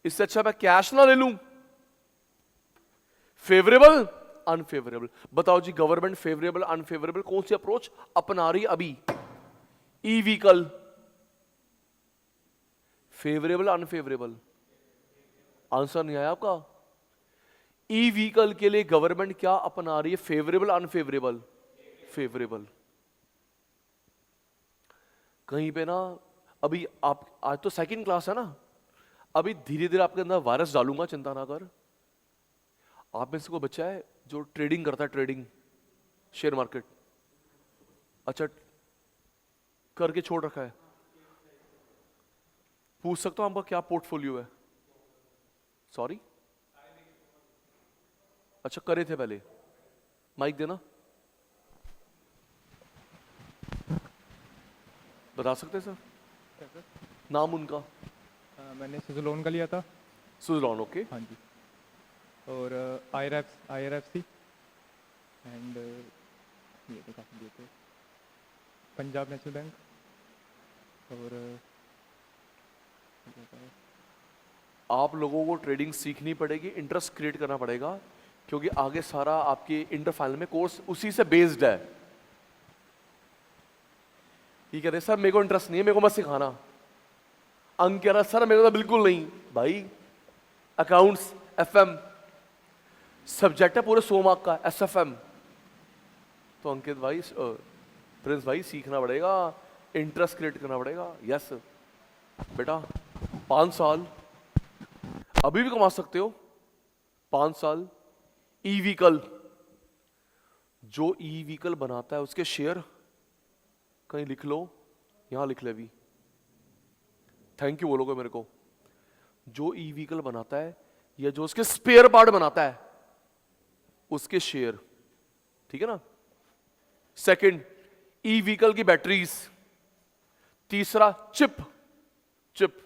इससे अच्छा मैं कैश ना ले लूं। फेवरेबल, अनफेवरेबल, बताओ जी। गवर्नमेंट फेवरेबल, अनफेवरेबल कौन सी अप्रोच अपना रही अभी? E vehicle, favourable, unfavourable? Answer नहीं आया आपका। ई व्हीकल के लिए गवर्नमेंट क्या अपना रही है? Favourable, unfavourable? फेवरेबल। कहीं पे ना, अभी आप, आज तो सेकंड क्लास है ना, अभी धीरे धीरे आपके अंदर वायरस डालूंगा, चिंता ना कर। आप में से कोई बच्चा है जो ट्रेडिंग करता है, ट्रेडिंग, शेयर मार्केट? अच्छा, करके छोड़ रखा है? पूछ सकता हूं आपका क्या पोर्टफोलियो है? सॉरी, अच्छा, करे थे पहले। माइक देना, बता सकते सर नाम उनका? मैंने सुज़लोन का लिया था। सुज़लोन, ओके। हाँ जी। और IRFC एंड ये तो काफ़ी दिए थे, पंजाब नेशनल बैंक। और आप लोगों को ट्रेडिंग सीखनी पड़ेगी, इंटरेस्ट क्रिएट करना पड़ेगा, क्योंकि आगे सारा आपके इंटर फाइनल में कोर्स उसी से बेस्ड है। ये कह रहे सर मेरे को इंटरेस्ट नहीं है, मेरे को मत सिखाना। अंक कह रहा सर मेरे को तो बिल्कुल नहीं। भाई अकाउंट्स, FM सब्जेक्ट है पूरे 100 मार्क का, SFM। तो अंकित भाई, प्रिंस भाई, सीखना पड़ेगा, इंटरेस्ट क्रिएट करना पड़ेगा। यस बेटा, 5 साल अभी भी कमा सकते हो, 5 साल। ई व्हीकल, जो ई व्हीकल बनाता है उसके शेयर कहीं लिख लो, यहां लिख ले भी, थैंक यू बोलोगे मेरे को। जो ई व्हीकल बनाता है या जो उसके स्पेयर पार्ट बनाता है, उसके शेयर, ठीक है ना। सेकंड, ई व्हीकल की बैटरीज। तीसरा, chip. Chip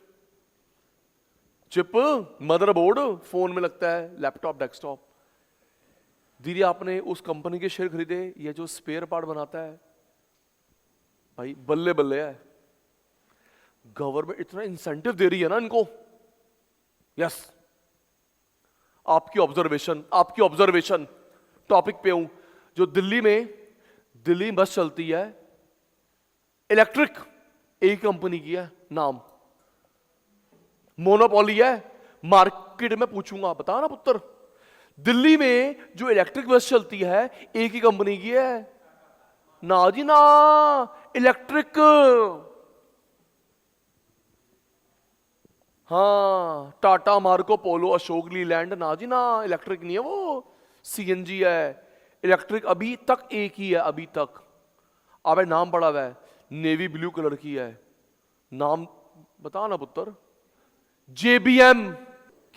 chip motherboard phone में लगता है, लैपटॉप, डेस्कटॉप। धीरे आपने उस कंपनी के शेयर खरीदे या जो स्पेयर पार्ट बनाता है, भाई बल्ले बल्ले है। गवर्नमेंट इतना इंसेंटिव दे रही है ना इनको। यस, आपकी ऑब्जर्वेशन टॉपिक पे हूं। जो दिल्ली बस चलती है इलेक्ट्रिक, एक कंपनी की है, नाम मोनोपोली है, मार्केट में पूछूंगा, बता ना पुत्र। दिल्ली में जो इलेक्ट्रिक बस चलती है एक ही कंपनी की है ना जी ना, इलेक्ट्रिक। हाँ, टाटा, मार्को पोलो, अशोक लीलैंड, ना जी ना, इलेक्ट्रिक नहीं है वो, सीएनजी है। इलेक्ट्रिक अभी तक एक ही है, अभी तक। अबे नाम पड़ा हुआ है, नेवी ब्लू कलर की है, नाम बता ना पुत्र। जेबीएम,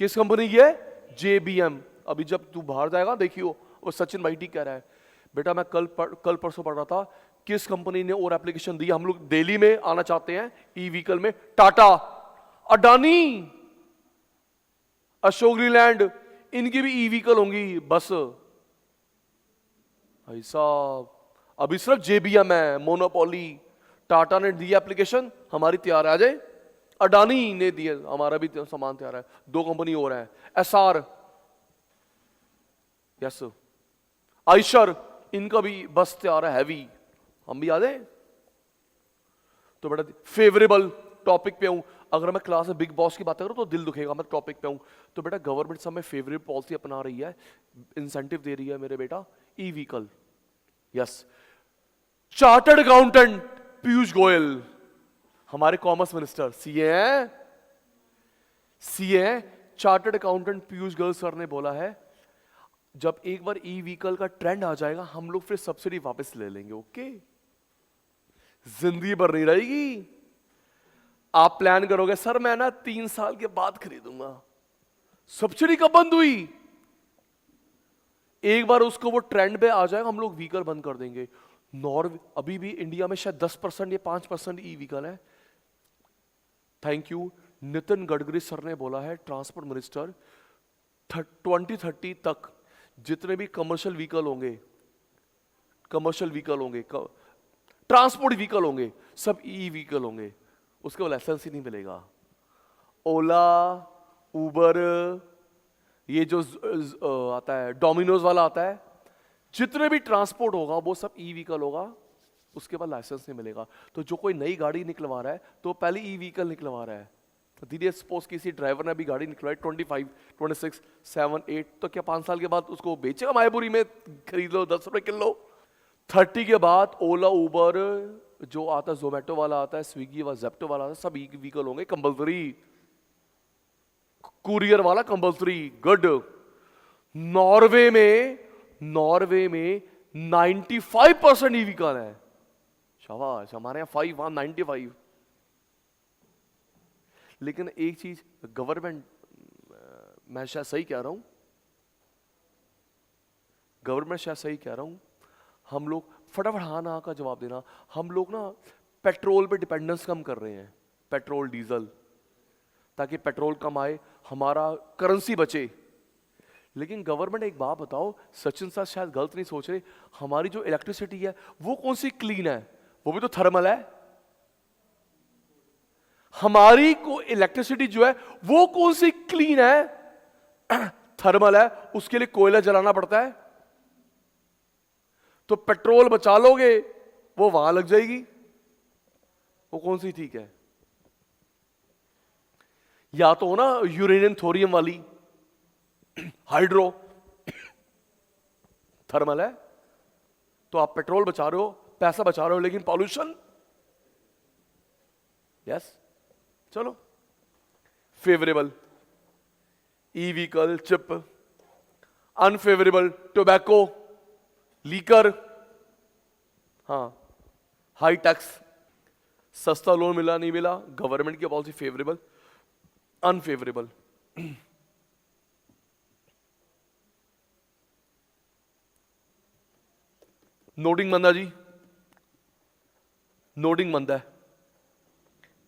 किस कंपनी की है? जेबीएम। अभी जब तू बाहर जाएगा देखियो, वो सचिन भाई ठीक कह रहा है बेटा, मैं कल परसों पढ़ रहा था, किस कंपनी ने और एप्लीकेशन दी, हम लोग दिल्ली में आना चाहते हैं ई व्हीकल में, टाटा, अडानी, अशोक लीलैंड, इनकी भी ई व्हीकल होंगी बस। भाई साहब अभी सिर्फ जेबीएम है मोनोपोली, टाटा ने दी एप्लीकेशन, हमारी तैयार है, आ जाए। अडानी ने दिए, हमारा भी सामान तैयार है। 2 कंपनी और है, एसआर, यस, आइशर, इनका भी बस तैयार है, हैवी, हम भी आ जाए। तो बेटा फेवरेबल टॉपिक पे हूं, अगर मैं क्लास में बिग बॉस की बात करूं तो दिल दुखेगा, मैं टॉपिक पे हूं। तो बेटा गवर्नमेंट सब में फेवरेबल पॉलिसी अपना रही है, इंसेंटिव दे रही है मेरे बेटा, E vehicle, yes. Chartered accountant Piyush Goyal, हमारे कॉमर्स मिनिस्टर, सीए हैं, सीए हैं, chartered accountant Piyush Goyal sir ने बोला है, जब एक बार ई व्हीकल का ट्रेंड आ जाएगा हम लोग फिर सब्सिडी वापस ले लेंगे, ओके, जिंदगी भर नहीं रहेगी। आप प्लान करोगे सर मैं ना 3 साल के बाद खरीदूंगा, सब्सिडी कब बंद हुई? एक बार उसको वो ट्रेंड पे आ जाएगा हम लोग व्हीकल बंद कर देंगे। अभी भी इंडिया में शायद 10% या 5% ई व्हीकल है। Thank you, Nitin Gadkari sir ने बोला है, ट्रांसपोर्ट मिनिस्टर, 2030 तक जितने भी कमर्शियल व्हीकल होंगे, ट्रांसपोर्ट व्हीकल होंगे, सब ई व्हीकल होंगे, उसके लाइसेंस ही नहीं मिलेगा। ओला, उबर, ये जो आता है डोमिनोज वाला आता है, जितने भी ट्रांसपोर्ट होगा वो सब ई व्हीकल होगा, उसके बाद लाइसेंस नहीं मिलेगा। तो जो कोई नई गाड़ी निकलवा रहा है तो पहले ई व्हीकल निकलवा रहा है। तो धीरे सपोज किसी ड्राइवर ने अभी गाड़ी निकलवाई 25, 26, 7, 8, तो क्या 5 साल के बाद उसको बेचेगा मायापुरी में, खरीद लो 10 रुपए किलो। 30 के बाद ओला, उबर, जो आता है जोमेटो वाला आता है, स्विगी व जेप्टो वाला आता है, सब ई व्हीकल होंगे कंपल्सरी। कुरियर वाला कंपल्सरी, गुड। नॉर्वे में 95% ई व्हीकल है, शाबाश। हमारे यहाँ 5, वहां 95। लेकिन एक चीज गवर्नमेंट, मैं शायद सही कह रहा हूं, हम लोग फटाफट हाँ ना का जवाब देना, हम लोग ना पेट्रोल पे डिपेंडेंस कम कर रहे हैं, पेट्रोल डीजल, ताकि पेट्रोल कम आए, हमारा करेंसी बचे। लेकिन गवर्नमेंट एक बात बताओ, सचिन सर शायद गलत नहीं सोच रहे, हमारी जो इलेक्ट्रिसिटी है वो कौन सी क्लीन है? वो भी तो थर्मल है। हमारी को इलेक्ट्रिसिटी जो है वो कौन सी क्लीन है? थर्मल है, उसके लिए कोयला जलाना पड़ता है। तो पेट्रोल बचा लोगे वो वहां लग जाएगी, वो कौन सी ठीक है? या तो हो ना यूरेनियम थोरियम वाली, हाइड्रो, थर्मल है, तो आप पेट्रोल बचा रहे हो, पैसा बचा रहे हो, लेकिन पॉल्यूशन। यस, चलो। Favourable E vehicle, chip. Unfavourable tobacco, liquor, हाँ, हाई टैक्स, सस्ता लोन मिला नहीं मिला, गवर्नमेंट की पॉलिसी फेवरेबल। अनफेवरेबल नोटिंग मंदा जी, नोटिंग मंदा है।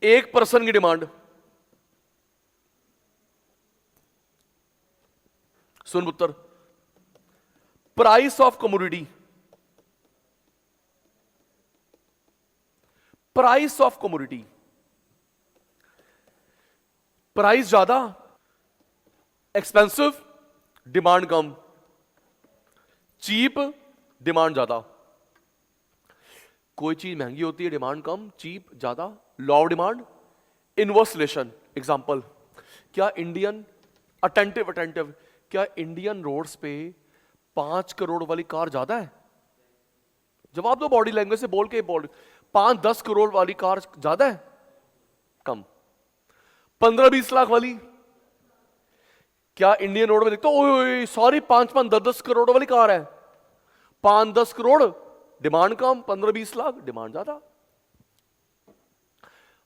1% की डिमांड, सुन पुत्र, price of commodity, price of commodity, price ज्यादा, एक्सपेंसिव, डिमांड कम, चीप, डिमांड ज्यादा। कोई चीज महंगी होती है, डिमांड कम, चीप ज्यादा, law of demand. Inverse relation, example, क्या इंडियन, अटेंटिव, क्या इंडियन रोड्स पे 5 करोड़ वाली कार ज्यादा है? जवाब दो बॉडी लैंग्वेज से बोल के, बोल 5-10 करोड़ वाली कार ज्यादा है? कम। 15-20 लाख वाली? क्या इंडियन रोड में देखते हो, ओए सॉरी 5-10 करोड़ वाली कार है, 5-10 करोड़ डिमांड कम, 15-20 लाख डिमांड ज्यादा।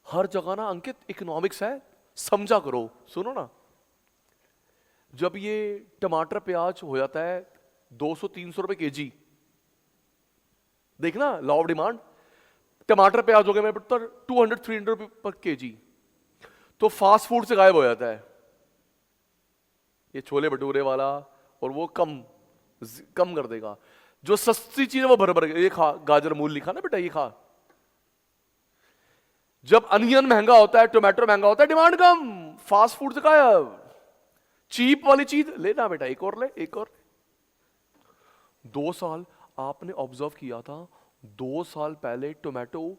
हर जगह ना अंकित इकोनॉमिक्स है, समझा करो। सुनो ना, जब ये टमाटर प्याज हो जाता है 200-300 रुपए केजी, देखना लॉ ऑफ डिमांड, टमाटर प्याज हो गए मेरे पुत्र 200-300 रुपए पर केजी, तो फास्ट फूड से गायब हो जाता है ये छोले भटूरे वाला, और वो कम कर देगा। जो सस्ती चीज है वो भर भर के, ये खा, गाजर मूल लिखा ना बेटा, ये खा। जब अनियन महंगा होता है, टोमेटो महंगा होता है, डिमांड कम, फास्ट फूड से गायब। चीप वाली चीज लेना बेटा, एक और ले, एक और ले। 2 साल आपने ऑब्जर्व किया था, 2 साल पहले टोमेटो,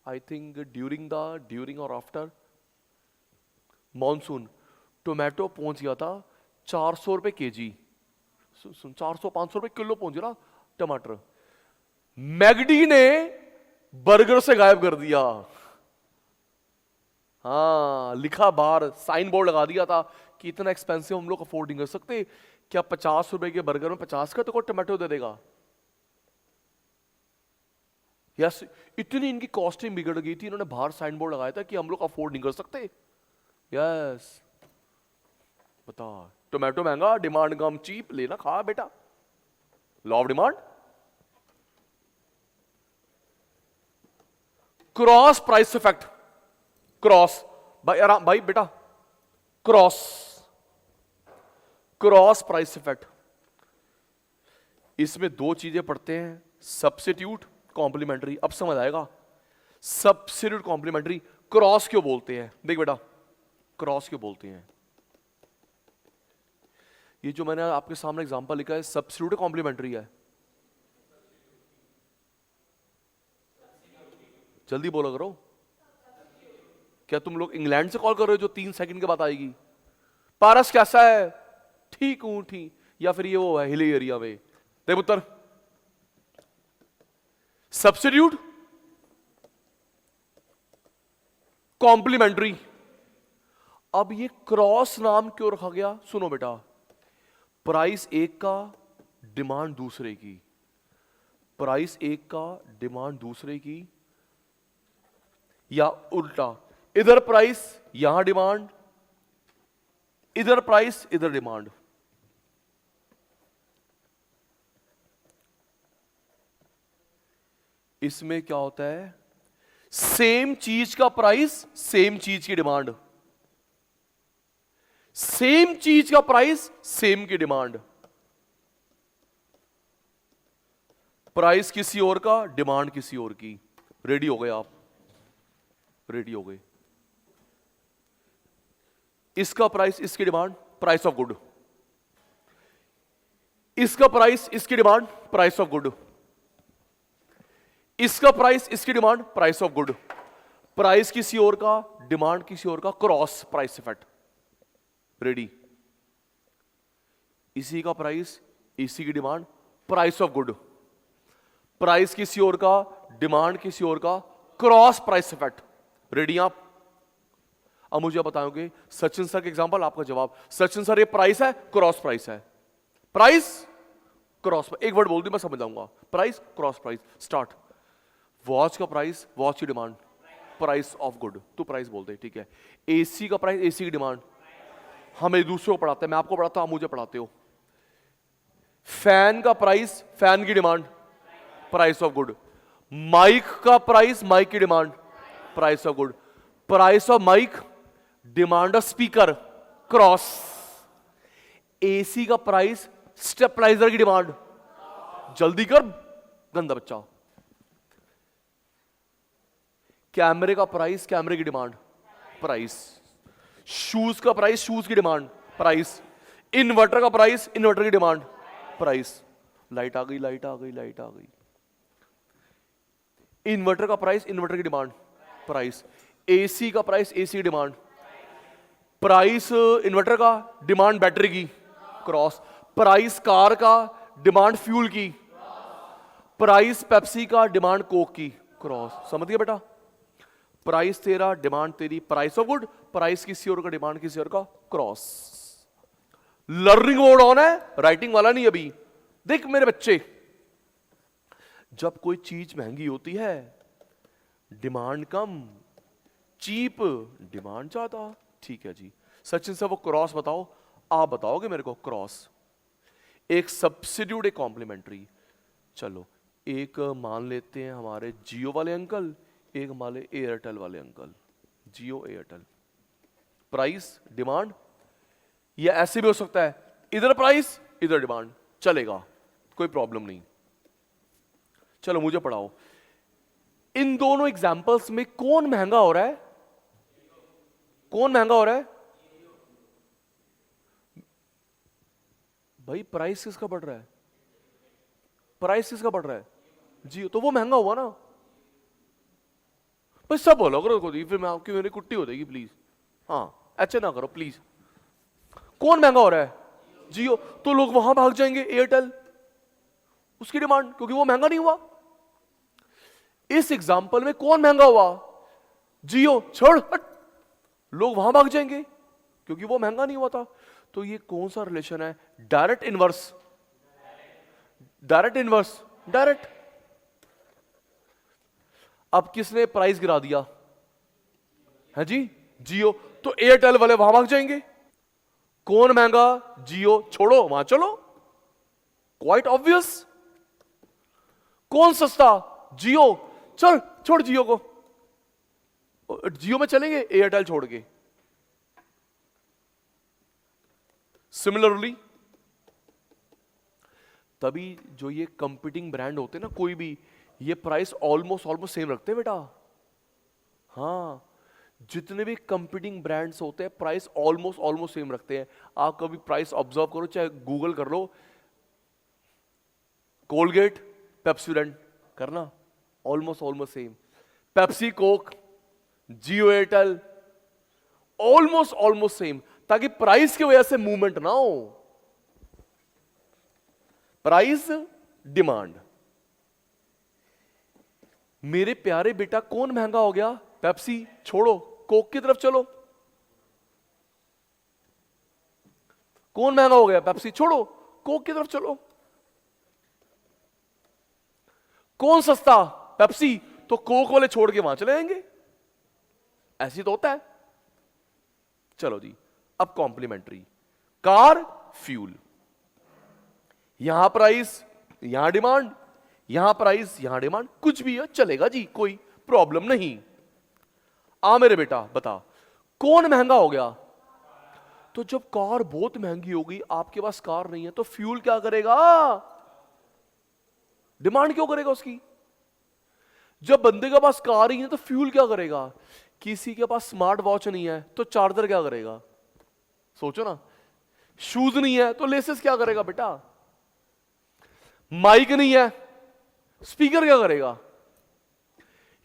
आई थिंक ड्यूरिंग और आफ्टर मॉनसून, टोमेटो पहुंच गया था 400 रुपए केजी, 400-500 रुपए किलो पहुंच रहा टमाटर। मैगडी ने बर्गर से गायब कर दिया। हाँ, लिखा बाहर, साइन बोर्ड लगा दिया था कि इतना एक्सपेंसिव हम लोग अफोर्ड नहीं कर सकते। क्या 50 रुपए के बर्गर में 50 का तो कोई टमाटो दे देगा? यस, इतनी इनकी कॉस्टिंग बिगड़ गई थी, इन्होंने बाहर साइन बोर्ड लगाया था कि हम लोग अफोर्ड नहीं कर सकते। यस, बता, टोमेटो महंगा, डिमांड कम, चीप, लेना खा बेटा, law of demand. Cross price effect, cross भाई, आराम भाई बेटा, क्रॉस प्राइस इफेक्ट। इसमें 2 चीजें पढ़ते हैं, सब्स्टिट्यूट, कॉम्प्लीमेंट्री। अब समझ आएगा सब्स्टिट्यूट कॉम्प्लीमेंट्री क्रॉस क्यों बोलते हैं। देख बेटा, क्रॉस क्यों बोलते हैं, ये जो मैंने आपके सामने एग्जांपल लिखा है, सब्स्टिट्यूट कॉम्प्लीमेंट्री है? जल्दी बोला करो। क्या तुम लोग इंग्लैंड से कॉल कर रहे हो जो 3 सेकंड के बाद आएगी? पारस कैसा है? ठीक हूं, ठीक। या फिर ये वो है हिली एरिया में? देख उत्तर, सब्स्टिट्यूट कॉम्प्लीमेंट्री। अब ये क्रॉस नाम क्यों रखा गया? सुनो बेटा, प्राइस एक का, डिमांड दूसरे की, प्राइस एक का, डिमांड दूसरे की, या उल्टा, इधर प्राइस यहां डिमांड, इधर प्राइस इधर डिमांड। इसमें क्या होता है, सेम चीज का प्राइस, सेम चीज की डिमांड, सेम चीज का प्राइस, सेम की डिमांड। प्राइस किसी और का, डिमांड किसी और की। रेडी हो गए आप? रेडी हो गए? इसका प्राइस, इसकी डिमांड, प्राइस ऑफ गुड। इसका प्राइस, इसकी डिमांड, प्राइस ऑफ गुड। इसका प्राइस, इसकी demand, price of good. Price किसी और का, डिमांड किसी और का, क्रॉस प्राइस इफेक्ट। रेडी? इसी का प्राइस, इसी की demand, price of good. Price किसी और का, डिमांड किसी और का, क्रॉस प्राइस इफेक्ट। रेडी आप? अब मुझे बताओगे सचिन सर के एग्जांपल, आपका जवाब। सचिन सर ये प्राइस है, क्रॉस प्राइस है? प्राइस क्रॉस, एक वर्ड बोल दी मैं समझ जाऊंगा। Price cross price. Start. Watch का प्राइस, वॉच की डिमांड, प्राइस ऑफ गुड। तू प्राइस बोलते हैं, ठीक है। एसी का प्राइस, एसी की डिमांड। हम एक दूसरे को पढ़ाते हैं, मैं आपको पढ़ाता हूं, आप मुझे पढ़ाते हो। फैन का प्राइस, फैन की demand, price of good. Mic का प्राइस, माइक की demand, price of good. Price of mic, demand of speaker, cross. AC का प्राइस, स्टेबलाइजर की डिमांड, जल्दी कर गंदा बच्चा। कैमरे का प्राइस, कैमरे की डिमांड, प्राइस। शूज का प्राइस, शूज की डिमांड, प्राइस। इन्वर्टर का प्राइस, इन्वर्टर की डिमांड, प्राइस। लाइट आ गई, लाइट आ गई, लाइट आ गई। इन्वर्टर का प्राइस, इन्वर्टर की डिमांड, प्राइस। एसी का प्राइस, एसी की डिमांड, प्राइस इन्वर्टर का, डिमांड बैटरी की, क्रॉस। प्राइस कार का, डिमांड फ्यूल की। प्राइस पेप्सी का, डिमांड कोक की, क्रॉस। समझ गया बेटा? प्राइस तेरा, डिमांड तेरी, प्राइस ऑफ गुड, प्राइस किसी और का, डिमांड किसी और का, क्रॉस। लर्निंग मोड ऑन है, राइटिंग वाला नहीं अभी। देख मेरे बच्चे, जब कोई चीज महंगी होती है, डिमांड कम, चीप, डिमांड ज्यादा। ठीक है जी। सचिन से वो क्रॉस बताओ, आप बताओगे मेरे को क्रॉस। एक सब्सिड्यूट, एक कॉम्प्लीमेंट्री। चलो एक मान लेते हैं हमारे जियो वाले अंकल, एक मान ले एयरटेल वाले uncle, Jio Airtel. Price demand, या ऐसे भी हो सकता है इधर प्राइस इधर डिमांड, चलेगा, कोई प्रॉब्लम नहीं। चलो मुझे पढ़ाओ, इन दोनों एग्जाम्पल्स में कौन महंगा हो रहा है? कौन महंगा हो रहा है भाई? प्राइस किसका बढ़ रहा है? प्राइस किसका बढ़ रहा है? जी, तो वो महंगा हुआ ना भाई। सब बोलो करो खुद ही, फिर मैं आपकी मेरी कुट्टी हो जाएगी प्लीज। हाँ ऐसे ना करो प्लीज। कौन महंगा हो रहा है? जियो। तो लोग वहां भाग जाएंगे एयरटेल, उसकी डिमांड, क्योंकि वो महंगा नहीं हुआ। इस एग्जाम्पल में कौन महंगा हुआ? जियो। छोड़ हट, लोग वहां भाग जाएंगे क्योंकि वो महंगा नहीं हुआ था। तो ये कौन सा रिलेशन है? Direct inverse, direct inverse, direct. अब किसने प्राइस गिरा दिया है जी? जियो। तो एयरटेल वाले वहां भाग जाएंगे। कौन महंगा? जियो। छोड़ो, वहां चलो, क्वाइट ऑब्वियस। कौन सस्ता? जियो। चल छोड़ जियो को, जियो में चलेंगे एयरटेल छोड़ के। सिमिलरली तभी जो ये कंपीटिंग ब्रांड होते हैं ना, कोई भी, ये प्राइस ऑलमोस्ट सेम रखते हैं बेटा। हाँ, जितने भी कंपीटिंग ब्रांड्स होते हैं प्राइस ऑलमोस्ट सेम रखते हैं। आप कभी प्राइस ऑब्जर्व करो, चाहे गूगल कर लो, कोलगेट पेप्सोडेंट करना, almost same. Pepsi Coke, Jio Airtel, almost same, ताकि प्राइस की वजह से मूवमेंट ना हो। Price demand. मेरे प्यारे बेटा कौन महंगा हो गया? पेप्सी। छोड़ो, कोक की तरफ चलो। कौन महंगा हो गया? पेप्सी। छोड़ो, कोक की तरफ चलो। कौन सस्ता? पेप्सी। तो कोक वाले छोड़ के वहां चले जाएंगे। ऐसी तो होता है। चलो जी, अब कॉम्प्लीमेंट्री। कार, फ्यूल, यहां प्राइस यहां डिमांड, यहां प्राइस यहां डिमांड, कुछ भी है चलेगा जी, कोई प्रॉब्लम नहीं। आ मेरे बेटा बता, कौन महंगा हो गया? तो जब कार बहुत महंगी हो गई, आपके पास कार नहीं है, तो फ्यूल क्या करेगा? डिमांड क्यों करेगा उसकी? जब बंदे के पास कार ही है तो फ्यूल क्या करेगा? किसी के पास स्मार्ट वॉच नहीं है तो चार्जर क्या करेगा? सोचो ना। शूज नहीं है तो लेसेस क्या करेगा बेटा? माइक नहीं है, स्पीकर क्या करेगा?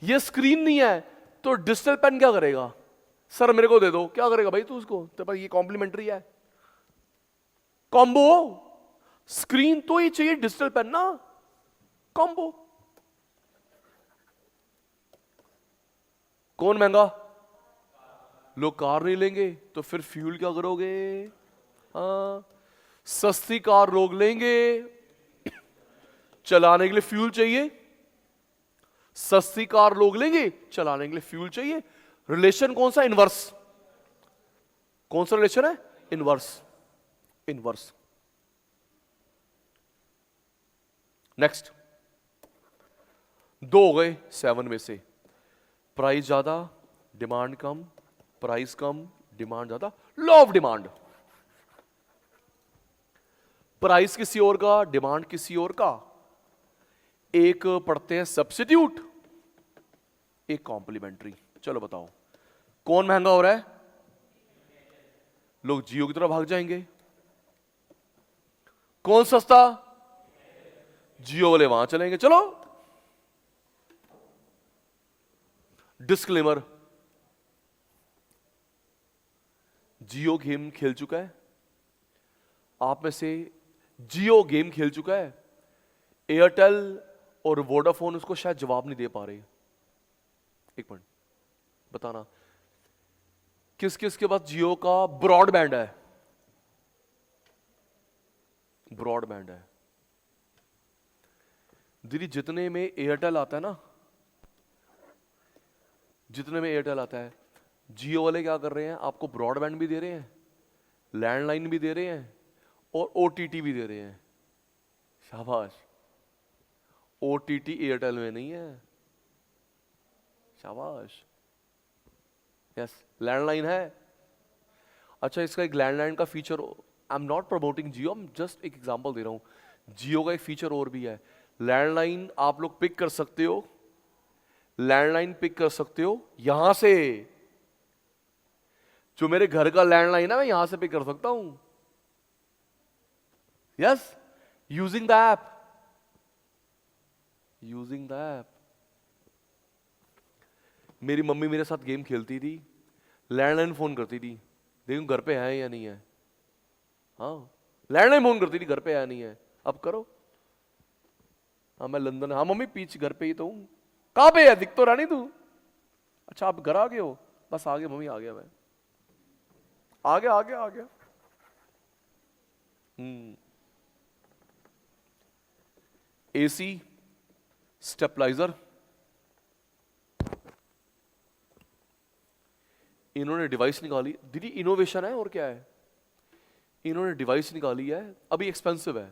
ये स्क्रीन नहीं है तो डिजिटल पेन क्या करेगा? सर मेरे को दे दो, क्या करेगा भाई तू उसको? तो पर ये कॉम्प्लीमेंट्री है, कॉम्बो। स्क्रीन तो ही चाहिए, डिजिटल पेन ना, कॉम्बो। कौन महंगा? लोग कार नहीं लेंगे तो फिर फ्यूल क्या करोगे? हाँ, सस्ती कार लोग लेंगे, चलाने के लिए फ्यूल चाहिए। सस्ती कार लोग लेंगे, चलाने के लिए फ्यूल चाहिए। रिलेशन कौन सा? इनवर्स। कौन सा रिलेशन है? इनवर्स। इनवर्स। नेक्स्ट, 2 हो गए 7 में से। प्राइस ज्यादा, डिमांड कम, प्राइस कम, डिमांड ज्यादा, लॉ ऑफ डिमांड। प्राइस किसी और का, डिमांड किसी और का, एक पढ़ते हैं सब्स्टिट्यूट, एक कॉम्प्लीमेंट्री। चलो बताओ, कौन महंगा हो रहा है? लोग जियो की तरफ भाग जाएंगे। कौन सस्ता? जियो वाले वहां चलेंगे। चलो, डिस्क्लेमर, जियो गेम खेल चुका है, आप में से जियो गेम खेल चुका है? एयरटेल और वोडाफोन उसको शायद जवाब नहीं दे पा रहे। एक मिनट बताना, किस किस के पास जियो का ब्रॉडबैंड है? ब्रॉडबैंड है दीदी। जितने में एयरटेल आता है ना, जितने में एयरटेल आता है, जियो वाले क्या कर रहे हैं? आपको ब्रॉडबैंड भी दे रहे हैं, लैंडलाइन भी दे रहे हैं और ओटीटी भी दे रहे हैं। शाबाश। ओटीटी एयरटेल में नहीं है। शाबाश। यस, लैंडलाइन है। अच्छा, इसका एक लैंडलाइन का feature, I am not promoting Jio, I am just एक एग्जांपल दे रहा हूं। जियो का एक फीचर और भी है, लैंडलाइन आप लोग पिक कर सकते हो, लैंडलाइन पिक कर सकते हो यहां से। जो मेरे घर का लैंडलाइन है मैं यहां से पिक कर सकता हूं। Yes, using the app, using the app. मेरी मम्मी मेरे साथ गेम खेलती थी, लैंडलाइन फोन करती थी, देखूं घर पे है या नहीं है। हाँ, लैंडलाइन फोन करती थी, घर पे है नहीं है, अब करो। हाँ मैं लंदन, हाँ मम्मी पीछे घर पे ही तो हूं। कहां पे है? दिख तो रहा नहीं तू। अच्छा आप घर आ गए हो? बस आ गया मम्मी, आ गया मैं, आ गया आ गया आ गया। एसी, स्टेबलाइजर, इन्होंने डिवाइस निकाली दीदी, इनोवेशन है और क्या है। इन्होंने डिवाइस निकाली है, अभी एक्सपेंसिव है,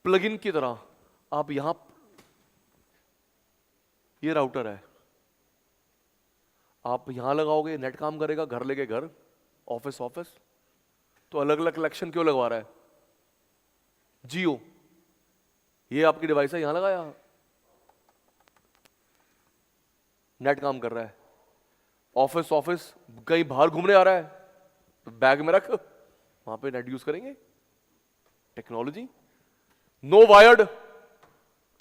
प्लग इन की तरह। आप यहां, ये राउटर है, आप यहां लगाओगे नेट काम करेगा, घर लेके घर, ऑफिस ऑफिस। तो अलग अलग कलेक्शन क्यों लगवा रहा है? जियो, ये आपकी डिवाइस है, यहां लगाया, नेट काम कर रहा है। ऑफिस ऑफिस कहीं बाहर घूमने आ रहा है तो बैग में रख, वहां पे नेट यूज करेंगे। Technology, no wired,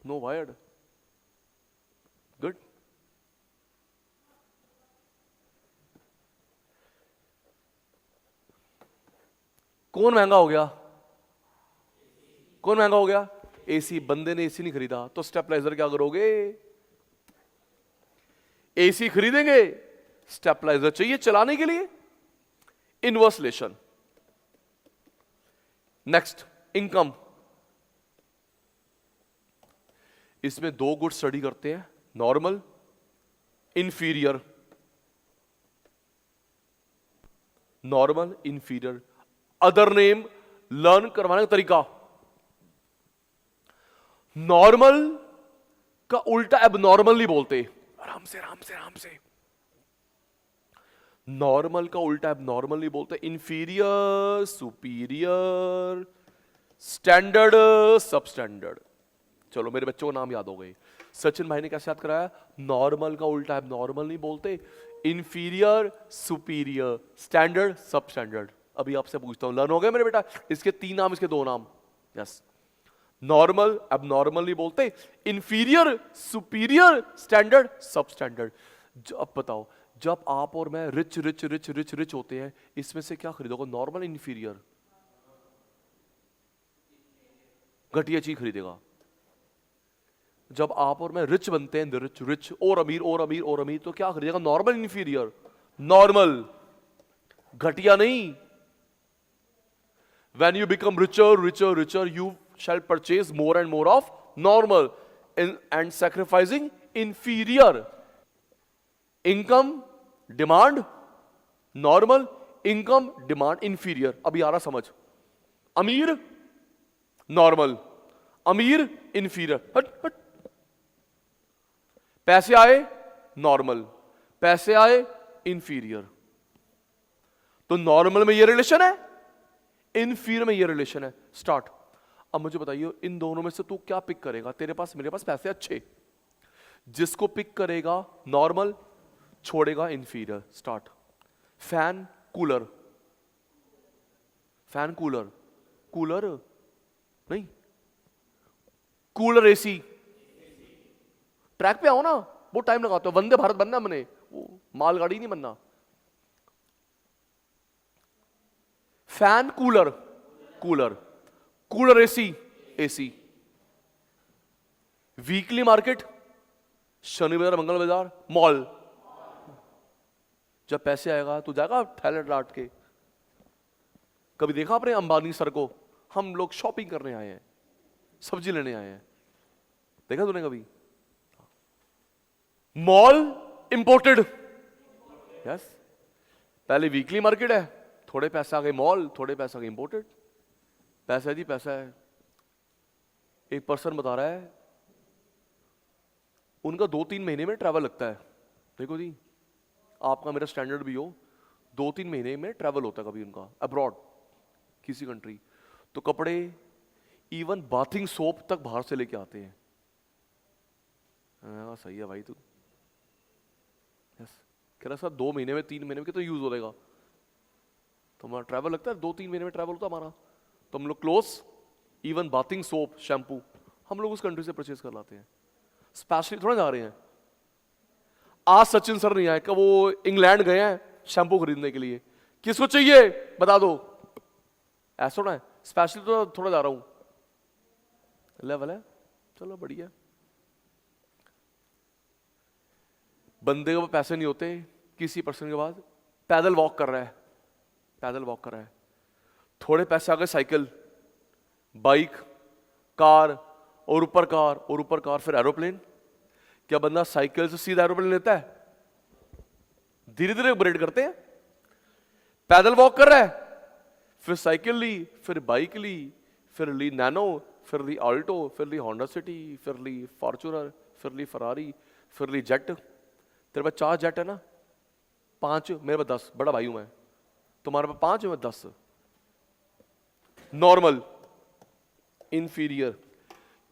no wired, good. कौन महंगा हो गया? कौन महंगा हो गया? एसी। बंदे ने एसी नहीं खरीदा तो स्टेबलाइजर क्या करोगे? एसी खरीदेंगे, स्टेबलाइजर चाहिए चलाने के लिए, इन्वर्सलेशन। Next, income. इसमें दो गुड स्टडी करते हैं, normal, inferior. Normal, inferior. Other name, learn करवाने का तरीका। नॉर्मल का उल्टा एबनॉर्मल नहीं बोलते, आराम से आराम से आराम से। नॉर्मल का उल्टा एबनॉर्मल नहीं बोलते, इंफीरियर, सुपीरियर, स्टैंडर्ड, सब स्टैंडर्ड। चलो मेरे बच्चों को नाम याद हो गए। सचिन भाई ने कैसे याद कराया? नॉर्मल का उल्टा एबनॉर्मल नहीं बोलते, इंफीरियर, सुपीरियर, स्टैंडर्ड, सब स्टैंडर्ड। अभी आपसे पूछता हूं, लर्न हो गया मेरे बेटा? इसके 3 नाम, इसके 2 नाम। यस, नॉर्मल एबनॉर्मल नहीं बोलते, इंफीरियर, सुपीरियर, स्टैंडर्ड, सब स्टैंडर्ड। अब बताओ, जब आप और मैं rich rich rich rich rich होते हैं, इसमें से क्या खरीदोगे? Normal, inferior? घटिया चीज खरीदेगा। जब आप और मैं रिच बनते हैं, रिच रिच और अमीर और अमीर और अमीर, तो क्या खरीदेगा? Normal, inferior? नॉर्मल, घटिया नहीं। When you become richer, richer, richer, you shall purchase more and more of normal and sacrificing inferior. Income, demand, normal, income, demand, inferior. अभी आ रहा समझ? अमीर, नॉर्मल, अमीर, इंफीरियर। हट हट। पैसे आए, नॉर्मल, पैसे आए, इंफीरियर। तो नॉर्मल में ये रिलेशन है, इनफीरियर में ये रिलेशन है। स्टार्ट। अब मुझे बताइए, इन दोनों में से तू क्या पिक करेगा? तेरे पास, मेरे पास पैसे अच्छे, जिसको पिक करेगा नॉर्मल, छोड़ेगा inferior. Start. Fan, cooler, fan, cooler, cooler नहीं, कूलर, एसी। ट्रैक पे आओ ना, बहुत टाइम लगाते हो। वंदे भारत बनना हमने, वो मालगाड़ी नहीं बनना। Fan cooler, cooler, cooler AC, AC. Weekly market, Shani बाजार, मंगल बाजार, मॉल। जब पैसे आएगा तो जाएगा थैले डाट के। कभी देखा आपने अंबानी सर को? हम लोग शॉपिंग करने आए हैं, सब्जी लेने आए हैं, देखा तूने कभी? Mall imported, yes. पहले वीकली मार्केट है, थोड़े पैसे आ गए मॉल, थोड़े पैसे आ गए इंपोर्टेड। पैसा है जी, पैसा है। एक पर्सन बता रहा है उनका 2-3 महीने में ट्रैवल लगता है। देखो जी, आपका मेरा स्टैंडर्ड भी हो, 2-3 महीने में ट्रैवल होता है कभी उनका अब्रॉड, किसी कंट्री। तो कपड़े, इवन बाथिंग सोप तक बाहर से लेके आते हैं। हाँ, सही है भाई तू। यस, कह रहा सर 2 महीने में 3 महीने में कितना यूज हो जाएगा? तो हमारा ट्रैवल लगता है 2-3 महीने में ट्रैवल होता है हमारा। तो हम लोग clothes, even bathing soap, shampoo हम लोग उस कंट्री से परचेज कर लाते हैं। स्पेशली थोड़ा जा रहे हैं। आज सचिन सर नहीं आए, कब वो इंग्लैंड गए हैं शैम्पू खरीदने के लिए। किसको चाहिए बता दो, ऐसा थोड़ा है। स्पेशली तो थोड़ा जा रहा हूं, लेवल है, चलो बढ़िया। बंदे के पास पैसे नहीं होते, किसी पर्सन के बाद पैदल वॉक कर रहा है, पैदल वॉक कर रहा है। थोड़े पैसे आ गए साइकिल, बाइक, कार, और ऊपर कार, और ऊपर कार, फिर एरोप्लेन। क्या बंदा साइकिल से सीधा एरोप्लेन लेता है? धीरे धीरे अपग्रेड करते हैं। पैदल वॉक कर रहा है, फिर साइकिल ली, फिर बाइक ली, फिर ली नैनो, फिर ली ऑल्टो, फिर ली होंडा सिटी, फिर ली फॉर्च्यूनर, फिर ली फरारी, फिर ली जेट। तेरे पास 4 जेट है ना, 5, मेरे पास 10, बड़ा भाई हूं मैं। तुम्हारे पास 5 है, मैं 10। Normal, inferior.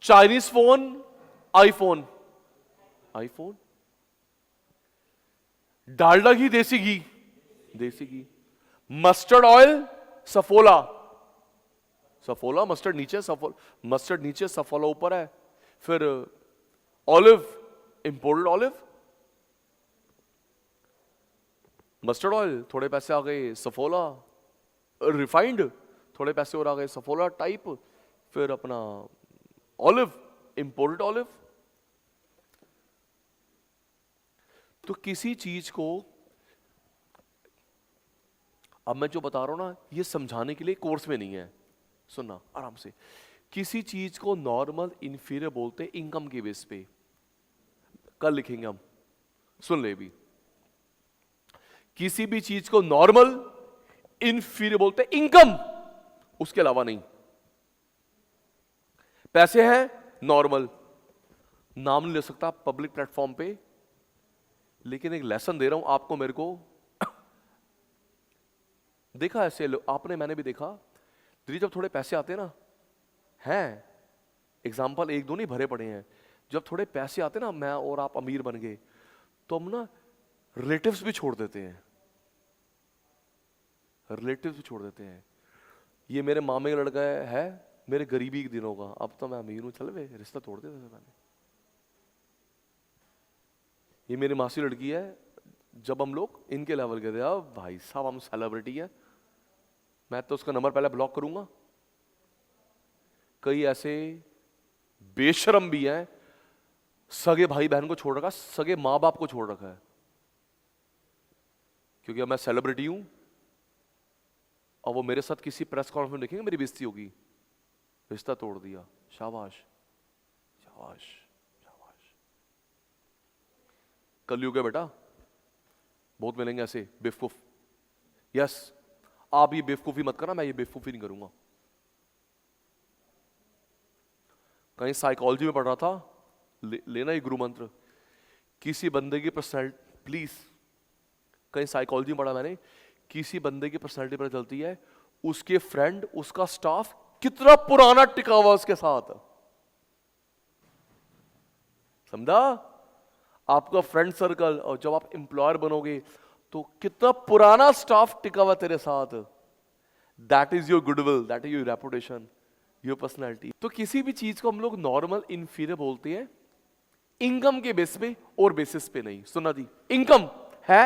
Chinese phone, iPhone, iPhone. Dalda घी, देसी घी, देसी घी। Mustard oil, Saffola, Saffola, mustard नीचे, मस्टर्ड नीचे, सफोला ऊपर है। फिर olive, imported olive. Mustard oil, थोड़े पैसे आ गए सफोला। रिफाइंड, थोड़े पैसे और आ गए सफोला टाइप। फिर अपना ऑलिव, इंपोर्टेड ऑलिव। तो किसी चीज को, अब मैं जो बता रहा हूं ना, ये समझाने के लिए कोर्स में नहीं है, सुनना आराम से। किसी चीज को नॉर्मल इंफीरियर बोलते हैं इनकम के बेस पे। कल लिखेंगे हम, सुन ले भी। किसी भी चीज को नॉर्मल इंफीरियर बोलते हैं इनकम, उसके अलावा नहीं। पैसे हैं नॉर्मल, नाम नहीं ले सकता पब्लिक प्लेटफॉर्म पे, लेकिन एक लेसन दे रहा हूं आपको, मेरे को देखा ऐसे आपने, मैंने भी देखा। दीदी जब थोड़े पैसे आते हैं ना, हैं एग्जाम्पल 1-2 नहीं भरे पड़े हैं, जब थोड़े पैसे आते ना, मैं और आप अमीर बन गए, तो हम ना रिलेटिव्स भी छोड़ देते हैं, रिलेटिव्स भी छोड़ देते हैं। ये मेरे मामे का लड़का है, मेरे गरीबी के दिनों का, अब तो मैं अमीर हूं, चल वे रिश्ता तोड़ देते थे मैंने। ये मेरी मासी लड़की है, जब हम लोग इनके लेवल के थे, अब भाई साहब हम सेलिब्रिटी है, मैं तो उसका नंबर पहले ब्लॉक करूंगा। कई ऐसे बेशरम भी हैं, सगे भाई बहन को छोड़ रखा, सगे मां बाप को छोड़ रखा है, क्योंकि अब मैं सेलिब्रिटी हूं और वो मेरे साथ किसी प्रेस कॉन्फ्रेंस में देखेंगे, मेरी बेइज्जती होगी। रिश्ता तोड़ दिया, शाबाश शाबाश शाबाश। कलयुग है बेटा, बहुत मिलेंगे ऐसे बेवकूफ। यस, आप ये बेवकूफी मत करना, मैं ये बेवकूफी नहीं करूंगा। कहीं साइकोलॉजी में पढ़ रहा था, लेना ये गुरु मंत्र, किसी बंदे की पर्सनैलिटी, प्लीज, कहीं साइकोलॉजी में पढ़ा मैंने, किसी बंदे की पर्सनैलिटी पता चलती है उसके फ्रेंड, उसका स्टाफ कितना पुराना टिका हुआ उसके साथ। समझा? आपका फ्रेंड सर्कल, और जब आप एम्प्लॉयर बनोगे तो कितना पुराना स्टाफ टिका हुआ तेरे साथ। That is your goodwill, that is your reputation, your personality. तो किसी भी चीज को हम लोग नॉर्मल इंफीरियर बोलते हैं इनकम के बेस पे और बेसिस पे नहीं। सुना जी, इनकम है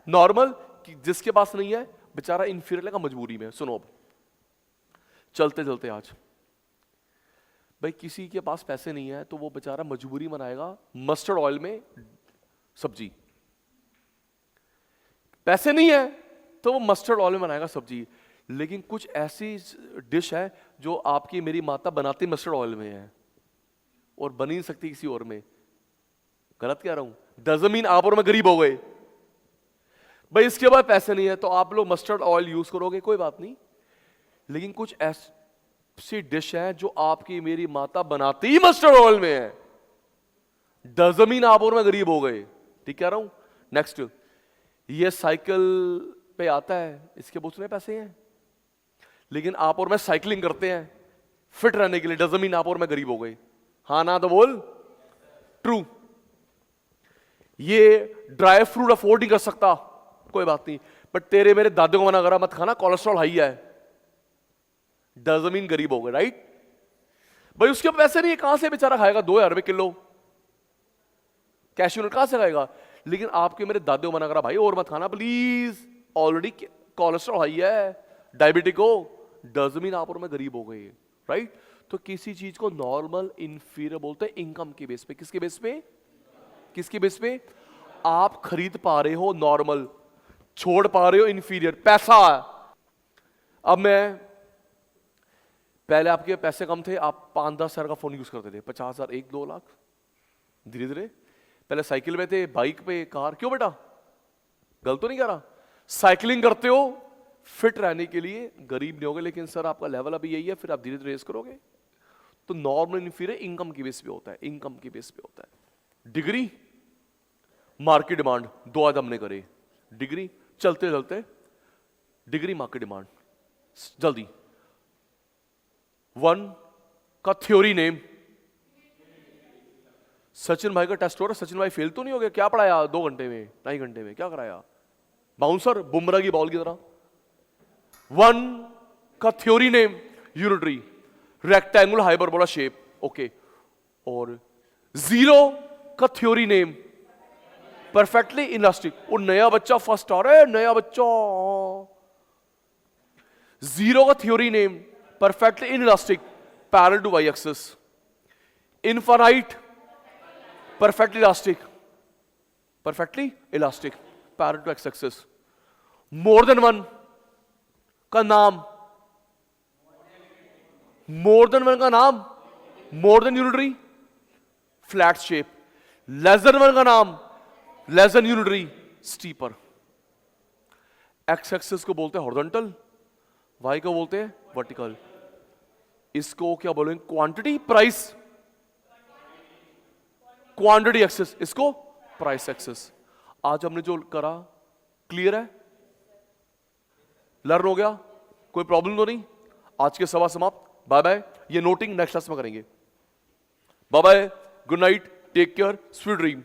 नॉर्मल, जिसके पास नहीं है बेचारा इंफीरियर लगा मजबूरी में। सुनो अब चलते चलते आज भाई किसी के पास पैसे नहीं है तो वो बेचारा मजबूरी बनाएगा मस्टर्ड ऑयल में सब्जी। पैसे नहीं है तो वो मस्टर्ड ऑयल में बनाएगा सब्जी। लेकिन कुछ ऐसी डिश है जो आपकी मेरी माता बनाती मस्टर्ड ऑयल में है और बन ही नहीं सकती किसी और में। गलत कह रहा हूं? डज़न्ट मीन आप और मैं गरीब हो गए। भाई इसके बाद पैसे नहीं है तो आप लोग मस्टर्ड ऑयल यूज करोगे, कोई बात नहीं। लेकिन कुछ ऐसी डिश है जो आपकी मेरी माता बनाती ही मस्टर्ड ऑयल में है। डज़न्ट मीन आप और मैं गरीब हो गए। ठीक कह रहा हूं? नेक्स्ट, ये साइकिल पे आता है, इसके बहुत सारे पैसे हैं, लेकिन आप और मैं साइकिलिंग करते हैं फिट रहने के लिए। डज़न्ट मीन आप और मैं गरीब हो गए। हाँ ना तो बोल। ट्रू। ये ड्राई फ्रूट अफोर्ड नहीं कर सकता, कोई बात नहीं, बट तेरे मेरे दादे को मना करा मत खाना, कोलेस्ट्रॉल हाई है। डज़न्ट मीन गरीब हो गए, राइट? भाई उसके पैसे नहीं है, कहां से बेचारा खाएगा 2000 रुपए किलो कैश्यू नट, कहां से खाएगा? लेकिन आपके मेरे दादे को मना करा भाई और मत खाना प्लीज, ऑलरेडी कोलेस्ट्रॉल हाई है, डायबिटिक हो। डज़न्ट मीन आप और मैं गरीब हो गए, राइट? तो किसी चीज को नॉर्मल इंफीरियर बोलते हैं इनकम के बेस पे। किसके बेस पे? किसके बेस पे? आप खरीद पा रहे हो नॉर्मल, छोड़ पा रहे हो इंफीरियर। पैसा, अब मैं पहले आपके पैसे कम थे, आप 5-10 हज़ार का फोन यूज करते थे, 50,000, 1-2 लाख, धीरे धीरे पहले साइकिल में थे, बाइक पे, कार। क्यों बेटा? गलत तो नहीं कह रहा? साइकिलिंग करते हो फिट रहने के लिए, गरीब नहीं होगे, लेकिन सर आपका लेवल अभी यही है, फिर आप धीरे धीरे रेस करोगे। तो नॉर्मल इंफीरियर इनकम की बेस पे होता है, इनकम की बेस पे होता है। डिग्री, मार्केट डिमांड, 2 आज हमने करे। डिग्री, चलते चलते डिग्री, मार्केट डिमांड, जल्दी। 1 का थ्योरी नेम। सचिन भाई का टेस्ट हो रहा है, सचिन भाई फेल तो नहीं हो गया? क्या पढ़ाया 2 घंटे में, 2.5 घंटे में क्या कराया? बाउंसर, बुमराह की बॉल की तरह। 1 का theory name, unitary, rectangular hyperbola shape, okay. और 0 का थ्योरी नेम, परफेक्टली इलास्टिक। वो नया बच्चा फर्स्ट आ रहा है, नया बच्चा। 0 का theory name, perfectly inelastic, parallel to Y axis. Infinite, perfectly elastic, perfectly elastic, parallel to x-axis. More than one का नाम, more than one का नाम, more than unitary, flat shape. Less than one का नाम, less than unitary, steeper. x-axis को बोलते हैं horizontal, y को बोलते हैं vertical. इसको क्या बोलेंगे? Quantity, price. क्वांटिटी एक्सेस, इसको प्राइस एक्सेस। आज हमने जो करा क्लियर है? लर्न हो गया? कोई प्रॉब्लम तो नहीं? आज के सभा समाप्त। Bye bye. ये नोटिंग नेक्स्ट क्लास में करेंगे। Bye bye, good night, take care, sweet dream.